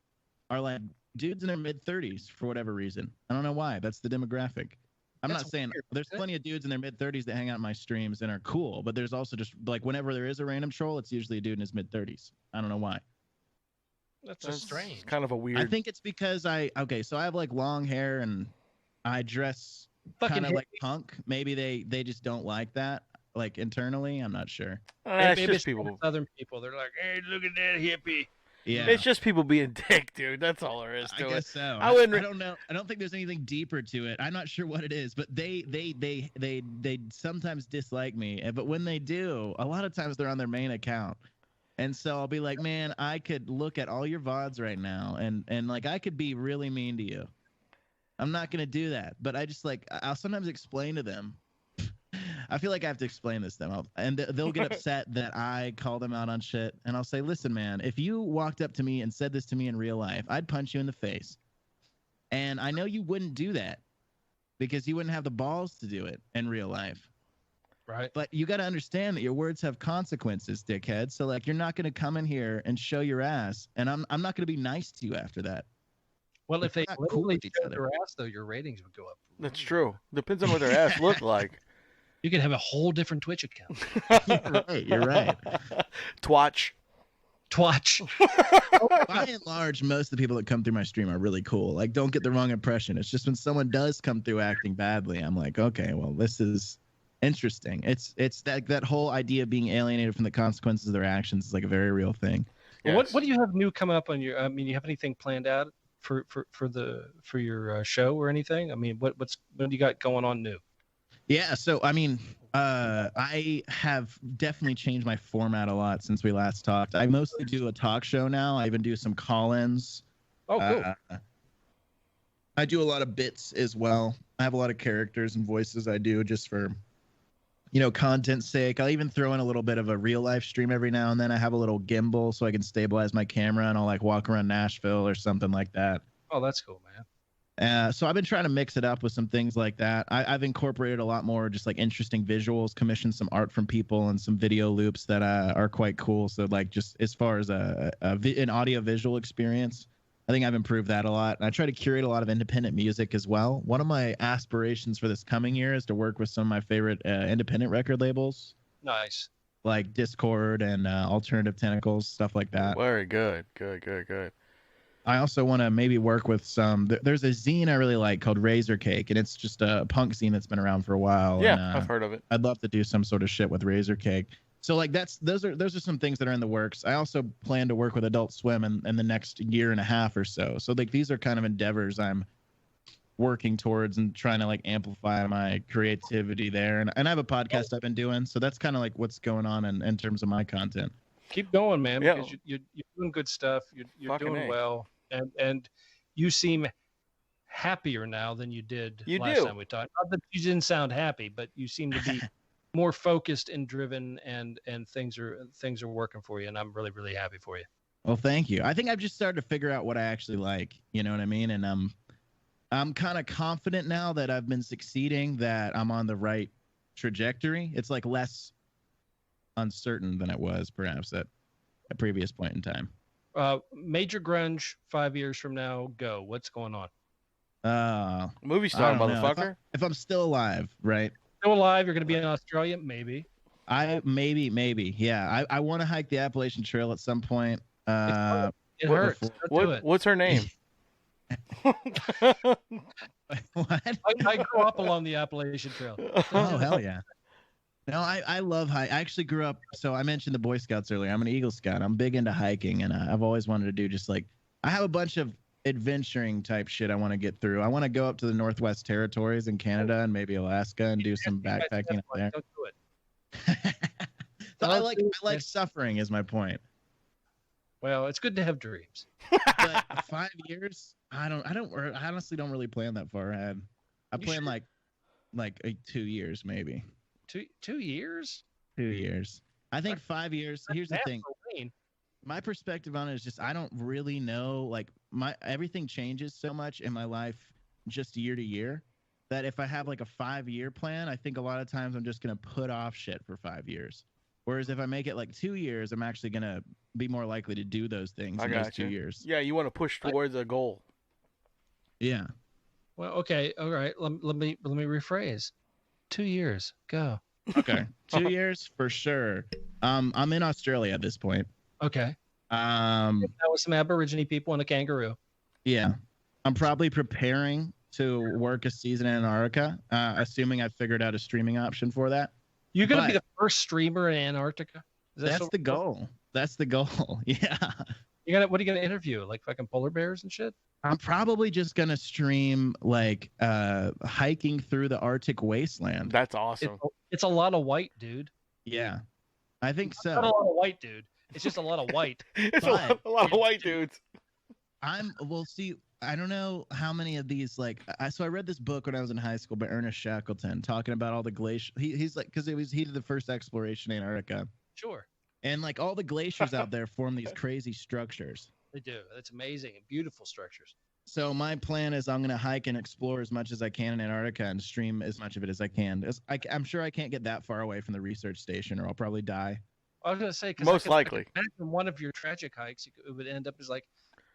are like dudes in their mid-30s for whatever reason. I don't know why. That's the demographic. I'm not saying there's plenty of dudes in their mid-30s that hang out in my streams and are cool, but there's also just like whenever there is a random troll, it's usually a dude in his mid-30s. I don't know why. That's just strange. Kind of a weird. I think it's because so I have like long hair and I dress kind of like punk. Maybe they just don't like that. like internally. I'm not sure. It's Maybe just people. Southern people. They're like, hey, look at that hippie. Yeah, It's just people being dick, dude. That's all there is to I it. guess so. I wouldn't. I don't know. I don't think there's anything deeper to it. I'm not sure what it is, but they sometimes dislike me. But when they do, a lot of times they're on their main account, and so I'll be like, man, I could look at all your VODs right now, and like I could be really mean to you. I'm not gonna do that, but I just like I'll sometimes explain to them. I feel like I have to explain this to them, and they'll get upset that I call them out on shit. And I'll say, listen, man, if you walked up to me and said this to me in real life, I'd punch you in the face. And I know you wouldn't do that because you wouldn't have the balls to do it in real life. Right. But you got to understand that your words have consequences, dickhead. So like, you're not going to come in here and show your ass, and I'm not going to be nice to you after that. Well, if they We're not cool literally with each showed other. their ass, though, your ratings would go up. That's true. Depends on what their ass look like. You could have a whole different Twitch account. You're right. Twatch. Twatch. By and large, most of the people that come through my stream are really cool. Like, don't get the wrong impression. It's just when someone does come through acting badly, I'm like, okay, well, this is interesting. It's that whole idea of being alienated from the consequences of their actions is like a very real thing. Yes. What do you have new coming up on your? I mean, you have anything planned out for your show or anything? I mean, what do you got going on new? Yeah, so I mean, I have definitely changed my format a lot since we last talked. I mostly do a talk show now. I even do some call-ins. Oh, cool. I do a lot of bits as well. I have a lot of characters and voices I do just for, content's sake. I'll even throw in a little bit of a real-life stream every now and then. I have a little gimbal so I can stabilize my camera, and I'll like walk around Nashville or something like that. Oh, that's cool, man. So I've been trying to mix it up with some things like that. I've incorporated a lot more just like interesting visuals, commissioned some art from people and some video loops that are quite cool. So like just as far as an audio visual experience, I think I've improved that a lot. And I try to curate a lot of independent music as well. One of my aspirations for this coming year is to work with some of my favorite independent record labels. Nice. Like Discord and Alternative Tentacles, stuff like that. Very good. Good. I also want to maybe work with some. There's a zine I really like called Razor Cake, and it's just a punk zine that's been around for a while. Yeah, and, I've heard of it. I'd love to do some sort of shit with Razor Cake. So like those are some things that are in the works. I also plan to work with Adult Swim in the next year and a half or so. So like these are kind of endeavors I'm working towards and trying to like amplify my creativity there. And I have a podcast I've been doing, so that's kind of like what's going on in terms of my content. Keep going, man, Yeah. because you're doing good stuff. You're Fucking doing A. well, and you seem happier now than you did You last do. time we talked. Not that you didn't sound happy, but you seem to be more focused and driven, and things are working for you, and I'm really, really happy for you. Well, thank you. I think I've just started to figure out what I actually like. You know what I mean? And I'm kind of confident now that I've been succeeding, that I'm on the right trajectory. It's like less uncertain than it was perhaps at a previous point in time. Major Grunge 5 years from now, go. What's going on? Movie star, I don't know. motherfucker. If I'm still alive, right? Still alive? You're going to be in Australia? Maybe. Maybe. Yeah. I want to hike the Appalachian Trail at some point. It hurts. Don't do it. What's her name? What? I grew up along the Appalachian Trail. Oh, hell yeah. No, I love hike. I actually grew up. So I mentioned the Boy Scouts earlier. I'm an Eagle Scout. I'm big into hiking, and I've always wanted to do just like, I have a bunch of adventuring type shit I want to get through. I want to go up to the Northwest Territories in Canada and maybe Alaska and do some backpacking up there. Don't do it. So I like suffering is my point. Well, it's good to have dreams. But 5 years, I honestly don't really plan that far ahead. I plan like 2 years maybe. 2 years? 2 years. I think 5 years. Here's the thing. Wayne. My perspective on it is just I don't really know. Like everything changes so much in my life just year to year that if I have like a 5-year plan, I think a lot of times I'm just gonna put off shit for 5 years. Whereas if I make it like 2 years, I'm actually gonna be more likely to do those things in those 2 years. Yeah, you want to push towards a goal. Yeah. Well, okay, all right. Let me rephrase. 2 years, go. Okay. 2 years for sure. I'm in Australia at this point. Okay. That was some Aborigine people and a kangaroo. Yeah. I'm probably preparing to work a season in Antarctica, assuming I've figured out a streaming option for that. You're gonna be But- the first streamer in Antarctica. Is that That's so- the goal. That's the goal. Yeah. What are you gonna interview? Like fucking polar bears and shit? I'm probably just gonna stream like hiking through the Arctic wasteland. That's awesome. It's a lot of white, dude. Yeah, I think It's not a so. lot of white, dude. It's just a lot of white. It's a But- lot of white dudes. We'll see. I don't know how many of these so I read this book when I was in high school by Ernest Shackleton talking about all the glacier. He's like because he did the first exploration in Antarctica, Sure, and like all the glaciers out there form these crazy structures. they do. It's amazing and beautiful structures. So my plan is I'm gonna hike and explore as much as I can in Antarctica and stream as much of it as I can. I'm sure I can't get that far away from the research station, or I'll probably die. I was gonna say 'cause Most I likely. could imagine one of your tragic hikes, it would end up as like,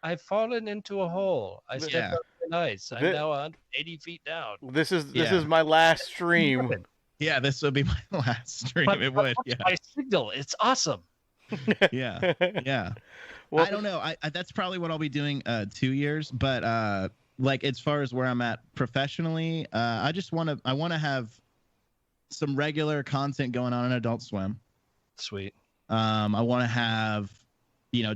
I've fallen into a hole. I stepped Yeah. up the ice. I'm Thi- now 180 feet down. This is Yeah. my last stream. Yeah, this would be my last stream. But- It but would. watch Yeah. my signal. It's awesome. Yeah. Yeah. Well, I don't know. I that's probably what I'll be doing 2 years. But like as far as where I'm at professionally, I want to have some regular content going on Adult Swim. Sweet. I want to have,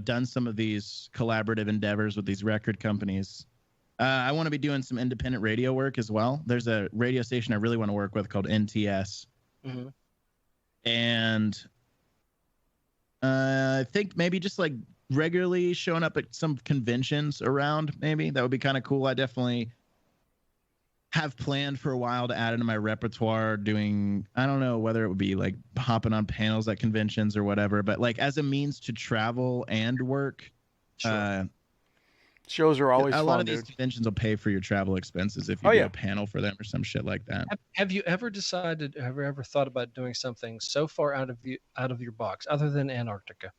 done some of these collaborative endeavors with these record companies. I want to be doing some independent radio work as well. There's a radio station I really want to work with called NTS. Mhm. And I think maybe just like regularly showing up at some conventions around, maybe that would be kind of cool. I definitely have planned for a while to add into my repertoire doing, I don't know whether it would be like hopping on panels at conventions or whatever, but like as a means to travel and work. Sure. shows are always a fun, lot of dude. these conventions will pay for your travel expenses if you Oh, do yeah. a panel for them or some shit like that. Have you ever decided? Have you ever thought about doing something so far out of your box, other than Antarctica?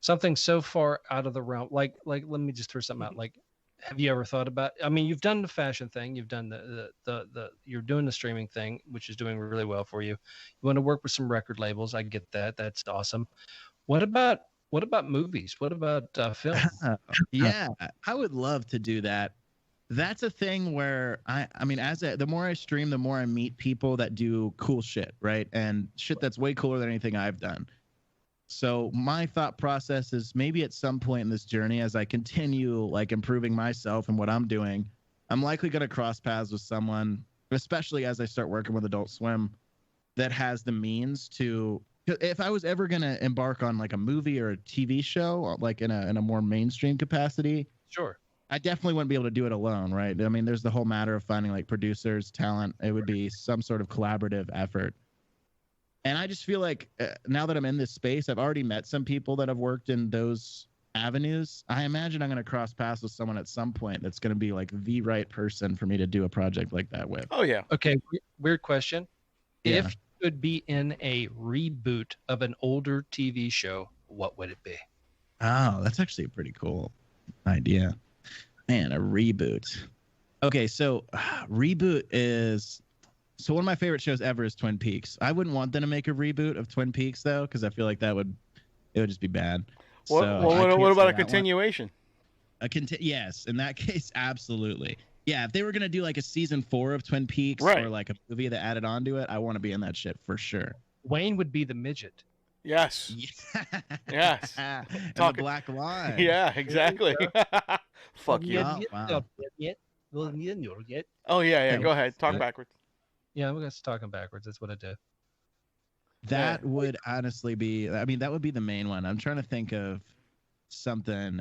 Something so far out of the realm, like let me just throw something out. Like, have you ever thought about? I mean, you've done the fashion thing, you've done the you're doing the streaming thing, which is doing really well for you. You want to work with some record labels. I get that. That's awesome. What about movies? What about film? Yeah, I would love to do that. That's a thing where I mean, the more I stream, the more I meet people that do cool shit, right? And shit that's way cooler than anything I've done. So my thought process is maybe at some point in this journey, as I continue like improving myself and what I'm doing, I'm likely going to cross paths with someone, especially as I start working with Adult Swim, that has the means to. If I was ever going to embark on like a movie or a TV show, like in a more mainstream capacity, Sure. I definitely wouldn't be able to do it alone, right? I mean, there's the whole matter of finding like producers, talent. It would be some sort of collaborative effort. And I just feel like now that I'm in this space, I've already met some people that have worked in those avenues. I imagine I'm going to cross paths with someone at some point that's going to be like the right person for me to do a project like that with. Oh yeah. Okay. Weird question. Yeah. If you could be in a reboot of an older TV show, what would it be? Oh, that's actually a pretty cool idea. Man, a reboot. Okay, so reboot is... So one of my favorite shows ever is Twin Peaks. I wouldn't want them to make a reboot of Twin Peaks, though, because I feel like it would just be bad. What, So I what can't about see a that one. continuation? Yes, in that case, absolutely. Yeah, if they were going to do like a season 4 of Twin Peaks Right. or like a movie that added on to it, I want to be in that shit for sure. Wayne would be the midget. Yes. Yes. And the Talk- black line. Yeah, exactly. Fuck you. Yeah. Wow. Oh yeah. Yeah. Go ahead. Talk backwards. Yeah, I'm just talking backwards. That's what I do. That would honestly be. I mean, that would be the main one. I'm trying to think of something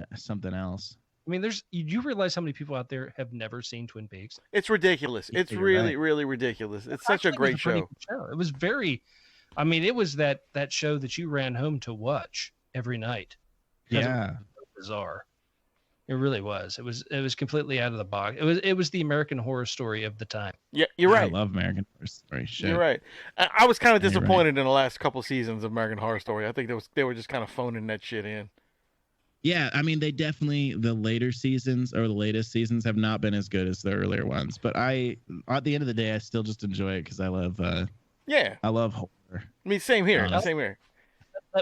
else. I mean, you realize how many people out there have never seen Twin Peaks? It's ridiculous. It's You're really, right. really ridiculous. It's such a Actually, it was great pretty show. good show. It was very. I mean, it was that show that you ran home to watch every night. Because it Yeah. was so bizarre. It really was. It was completely out of the box. It was the American Horror Story of the time. Yeah, you're right. I love American Horror Story. Shit. You're right. I was kind of Yeah, you're right. disappointed in the last couple seasons of American Horror Story. I think they were just kind of phoning that shit in. Yeah, I mean, they definitely the later seasons or the latest seasons have not been as good as the earlier ones. But at the end of the day, I still just enjoy it because I love Yeah. horror. I mean, same here. Oh. Same here.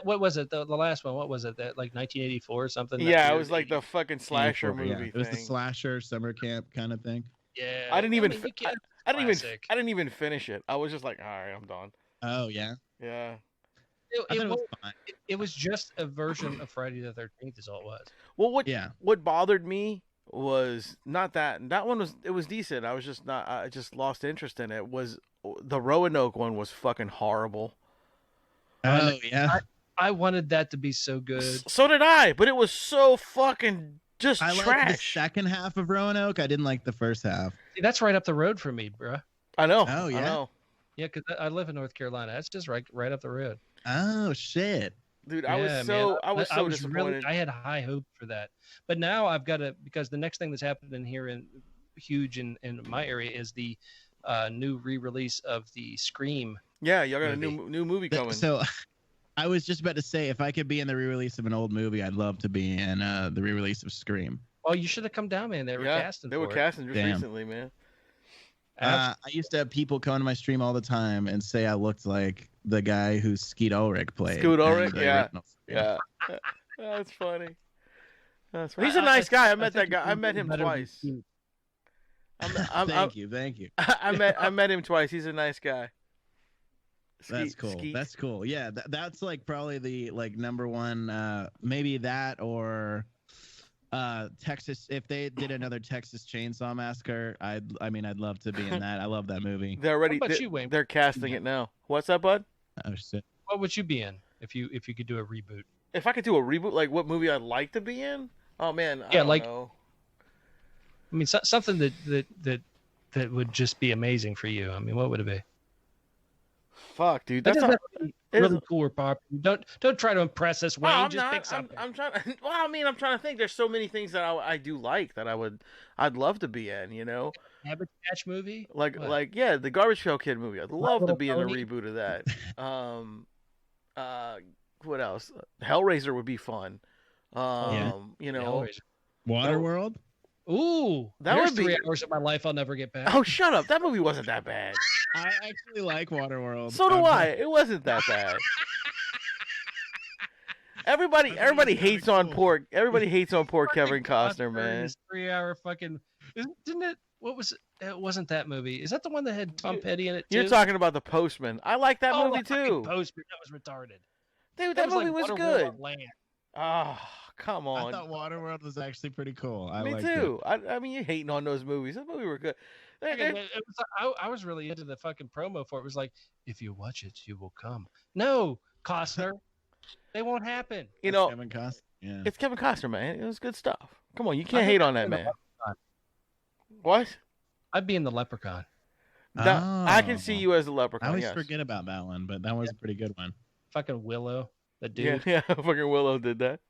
What was it? The last one? What was it? That like 1984 or something? That Yeah, it weird- was like the fucking slasher 84, yeah. movie It was the thing. slasher summer camp kind of thing. Yeah. I didn't even. mean, you can't- I didn't classic. even finish it. I was just like, all right, I'm done. Oh yeah. Yeah. It was just a version of Friday the 13th, is all it was. Well, Yeah. what bothered me was not that one was decent. I just lost interest in it. Was the Roanoke one was fucking horrible. Oh yeah. I wanted that to be so good. So did I, but it was so fucking just I trash. liked the second half of Roanoke. I didn't like the first half. See, that's right up the road for me, bro. I know. Oh, yeah? I know. Yeah, because I live in North Carolina. That's just right up the road. Oh shit. Dude, Yeah, I was so disappointed. really, I had high hope for that, but now I've got to, because the next thing that's happening here in my area is the new re-release of the Scream. Yeah, y'all got movie. a new movie coming. So I was just about to say, if I could be in the re-release of an old movie, I'd love to be in the re-release of Scream. Well, you should have come down, man. They were casting. They were casting just recently, man. I used to have people come to my stream all the time and say I looked like the guy who Skeet Ulrich played. Skeet Ulrich, in the yeah, original Scream. yeah. That's funny. That's funny. He's a nice guy. I met that guy. I met him twice. Thank you. I met him twice. He's a nice guy. That's cool. That's cool. Yeah, that's like probably the number one. Maybe that or Texas. If they did another Texas Chainsaw Massacre, I'd love to be in that. I love that movie. They're already. What about you, Wayne? They're casting it now. What's that, bud? Oh shit. What would you be in if you could do a reboot? If I could do a reboot, like what movie I'd like to be in? Oh man, I don't know. I mean, something that would just be amazing for you. I mean, what would it be? Fuck, dude, That's not really cool or popular. Don't try to impress us, Wayne. I'm just not. pick something. I'm trying. Well, I mean, I'm trying to think. There's so many things that I do like that I'd love to be in. You know, Cabbage Patch movie. Like yeah, the Garbage Pail Kid movie. I'd love to be in a reboot of that. What else? Hellraiser would be fun. You know, Waterworld. Ooh, that there's would be 3 hours of my life I'll never get back. Oh, shut up! That movie wasn't that bad. I actually like Waterworld. So do I. It wasn't that bad. Everybody hates on poor. Everybody hates on poor Kevin Costner, man. This 3-hour fucking. Didn't it? What was it? It wasn't that movie. Is that the one that had Tom Petty in it too? You're talking about The Postman. I like that movie too. Postman, that was retarded. Dude, that movie was good. Land. Oh, come on. I thought Waterworld was actually pretty cool. Me too. I mean, you're hating on those movies. Those movies were good. I was really into the fucking promo for it. It was like, if you watch it, you will come. No, Costner. They won't happen. You know, Kevin Costner. Yeah. It's Kevin Costner, man. It was good stuff. Come on, you can't hate on that, man. What? I'd be in the Leprechaun. I can see you as a Leprechaun. I always forget about that one, but that was a pretty good one. Fucking Willow, the dude. Yeah, fucking Willow did that.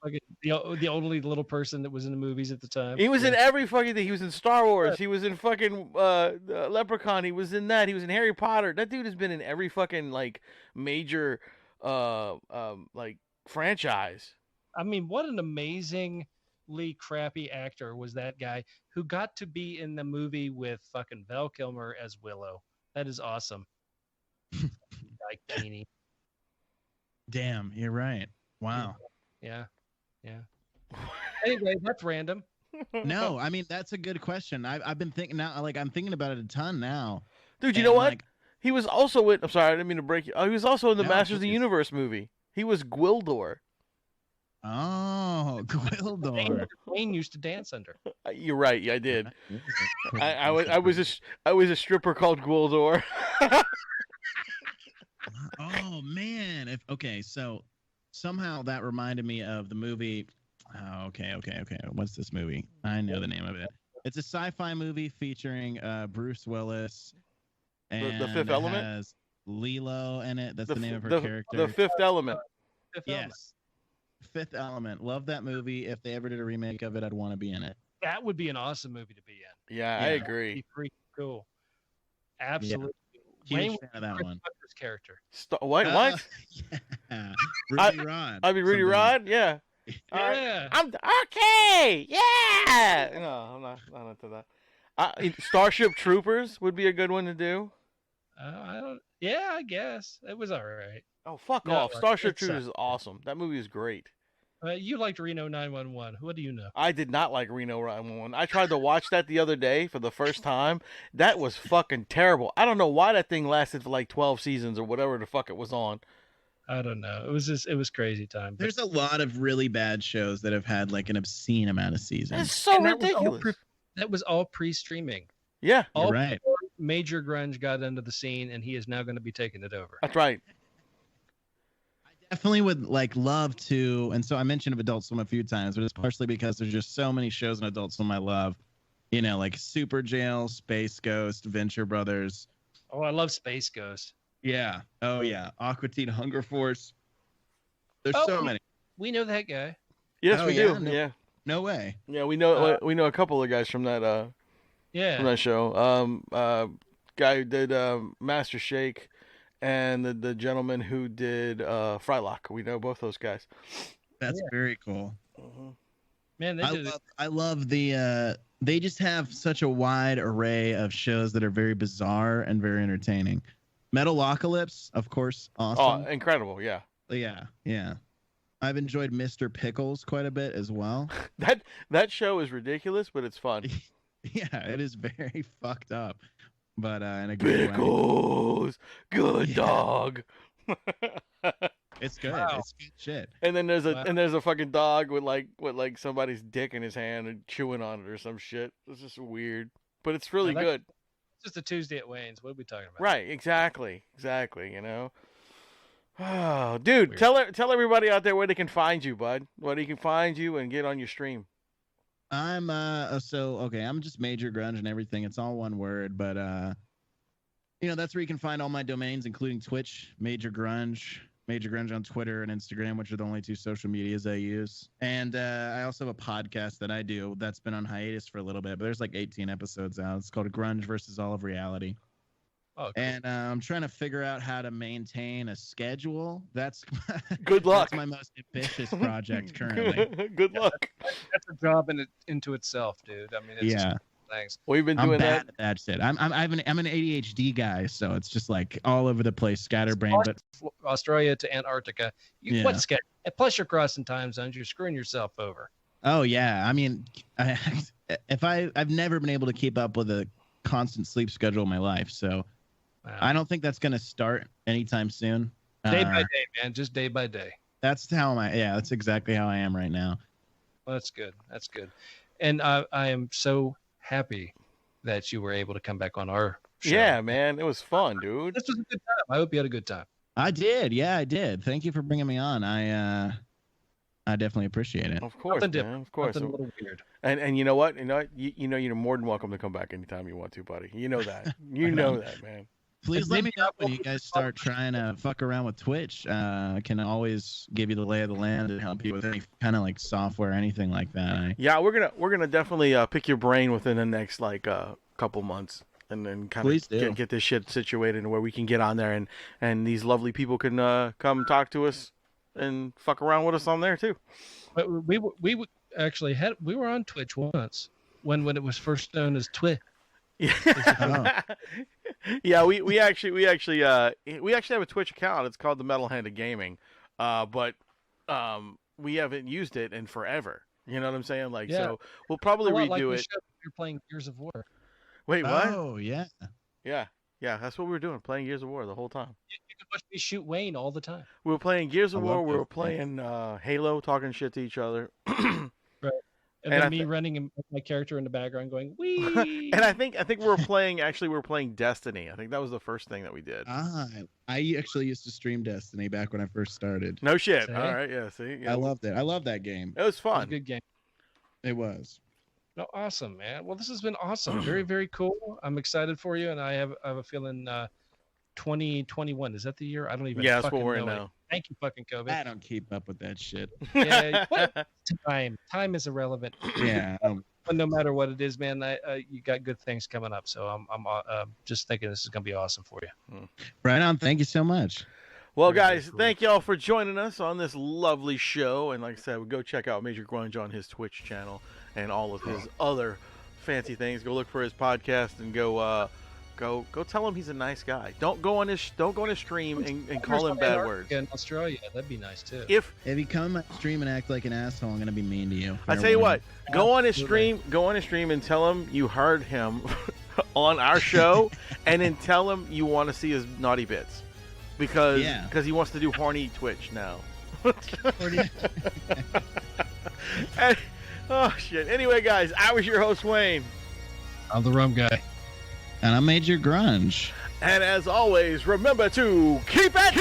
Fucking the only little person that was in the movies at the time. He was in every fucking thing. He was in Star Wars. He was in fucking Leprechaun. He was in that. He was in Harry Potter. That dude has been in every fucking like major like franchise. I mean, what an amazingly crappy actor was that guy who got to be in the movie with fucking Val Kilmer as Willow. That is awesome. Like Genie. Damn, you're right. Wow. Yeah. Anyway, that's random. No, I mean that's a good question. I've been thinking now, like I'm thinking about it a ton now. Dude, you know what? He was also in. I'm sorry, I didn't mean to break you. Oh, he was also in the Masters of the Universe movie. He was Gwildor. Oh, Gwildor. Wayne used to dance under. You're right. Yeah, I did. I was a stripper called Gwildor. Oh man! So somehow that reminded me of the movie. Oh, okay. What's this movie? I know the name of it. It's a sci-fi movie featuring Bruce Willis. And the Fifth Element has Lilo in it. That's the name of her character. The Fifth Element. Yes. Fifth Element. Love that movie. If they ever did a remake of it, I'd want to be in it. That would be an awesome movie to be in. Yeah, I agree. That'd be pretty cool. Absolutely. Huge Wayne fan of that one. Tucker's character. What? Yeah. Rudy Rod. I'd be Rudy Rod. Yeah. Yeah. I'm okay. Yeah. No, I'm not into that. Starship Troopers would be a good one to do. I don't. Yeah, I guess it was all right. Oh, fuck off! Starship Troopers is awesome. That movie is great. You liked Reno 911. What do you know? I did not like Reno 911. I tried to watch that the other day for the first time. That was fucking terrible. I don't know why that thing lasted for like 12 seasons or whatever the fuck it was on. I don't know. It was crazy time. There's a lot of really bad shows that have had like an obscene amount of seasons. It's so And ridiculous. that was all pre-streaming. Yeah, All You're right. before Major Grunge got into the scene, and he is now going to be taking it over. that's right. Definitely would like love to, and so I mentioned Adult Swim a few times, but it's partially because there's just so many shows in Adult Swim I love. You know, like Super Jail, Space Ghost, Venture Brothers. Oh, I love Space Ghost. Yeah. Oh yeah. Aqua Teen Hunger Force. There's Oh, so many. We know that guy. Yes, Oh, we yeah? do. No- Yeah, No way. yeah, we know a couple of guys from that Yeah. show. Guy who did Master Shake, and the gentleman who did Frylock. We know both those guys. That's very cool. Man, I love the they just have such a wide array of shows that are very bizarre and very entertaining. Metalocalypse, of course, awesome. Oh, incredible! Yeah, Yeah. I've enjoyed Mr. Pickles quite a bit as well. that show is ridiculous, but it's fun. Yeah, it is very fucked up, but in a good way. Pickles, good Yeah. dog. It's good. Wow. It's good shit. And then there's Wow. a fucking dog with like somebody's dick in his hand and chewing on it or some shit. It's just weird, but it's really Now that- good. It's just a Tuesday at Wayne's. What are we talking about? Right? Exactly. You know. Oh, dude, Weird. tell everybody out there where they can find you, bud. Where they can find you and get on your stream. I'm I'm just Major Grunge and everything. It's all one word, but that's where you can find all my domains, including Twitch, Major Grunge on Twitter and Instagram, which are the only two social medias I use. And I also have a podcast that I do that's been on hiatus for a little bit, but there's like 18 episodes out. It's called Grunge versus All of Reality. Oh, cool. And I'm trying to figure out how to maintain a schedule. That's Good luck. That's my most ambitious project currently. Good luck. That's a job into itself, dude. I mean, it's Yeah. things. We've been I'm doing bad that. at that shit. I'm an ADHD guy, so it's just like all over the place, scatterbrained. But Australia to Antarctica. Yeah. What's schedule? Plus, you're crossing time zones. You're screwing yourself over. oh yeah, I mean, I've never been able to keep up with a constant sleep schedule in my life, so Wow. I don't think that's gonna start anytime soon. Day by day, man. Just day by day. That's that's exactly how I am right now. Well, that's good. That's good. And I am so happy that you were able to come back on our show. Yeah, man, it was fun, dude. This was a good time. I hope you had a good time. I did, yeah, I did. Thank you for bringing me on. I definitely appreciate it. Of course, Something man. different. Of course. Something a little weird. And you know what? You're more than welcome to come back anytime you want to, buddy. You know that. You know that, man. Please And let me maybe know I when will- you guys start trying to fuck around with Twitch. I can always give you the lay of the land and help you with any kind of like software or anything like that. Yeah, we're gonna definitely pick your brain within the next couple months, and then kind Please of do. get this shit situated where we can get on there and these lovely people can come talk to us and fuck around with us on there too. But we actually we were on Twitch once when it was first known as Twitch. Yeah, yeah. We actually have a Twitch account. It's called the MetalHandOfGaming, but we haven't used it in forever. You know what I'm saying? Like, Yeah. so we'll probably A lot like redo we it. showed when you're playing Gears of War. Wait, what? Oh yeah. Yeah, that's what we were doing, playing Gears of War the whole time. You could watch me shoot Wayne all the time. We were playing Gears of I War. love We were those playing Halo, talking shit to each other. And And then I me thi- running my character in the background going, wee. And I think we were playing. Actually, we were playing Destiny. I think that was the first thing that we did. I actually used to stream Destiny back when I first started. No shit. See? All right. Yeah. See. Yeah. I loved it. I love that game. It was It was a fun. good game. It was. No, awesome, man. Well, this has been awesome. Very, very cool. I'm excited for you, and I have a feeling 2021 is that the year? I don't even. Yeah, that's fucking what we're in know now. Thank you, fucking COVID. I don't keep up with that shit. Yeah, what time is irrelevant. Yeah. But no matter what it is, man, you got good things coming up. So I'm just thinking this is gonna be awesome for you. Right on. Thank you so much. Well, Very, very guys, cool. thank y'all for joining us on this lovely show. And like I said, go check out Major Grunge on his Twitch channel and all of his other fancy things. Go look for his podcast and go Go tell him he's a nice guy. Don't go on his stream and call him bad words. In Australia, that'd be nice too. If you come stream and act like an asshole, I'm gonna be mean to you. I tell you what, go on his stream and tell him you heard him on our show, and then tell him you want to see his naughty bits because he wants to do horny Twitch now. And, oh shit. Anyway, guys, I was your host Wayne. I'm the Rum Guy. And I made your grunge. And as always, remember to keep it.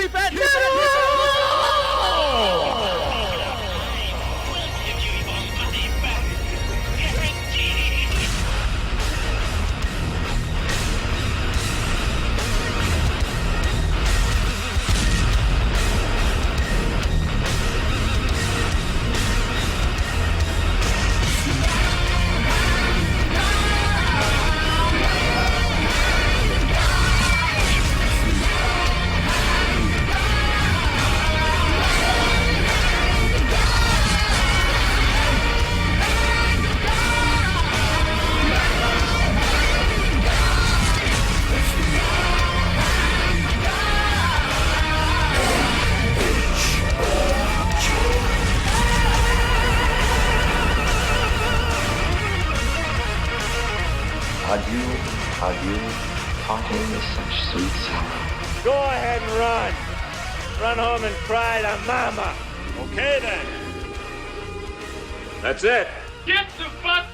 Are you talking with such sweet sorrow? Go ahead and run. Run home and cry to mama. Okay then. That's it. Get the fuck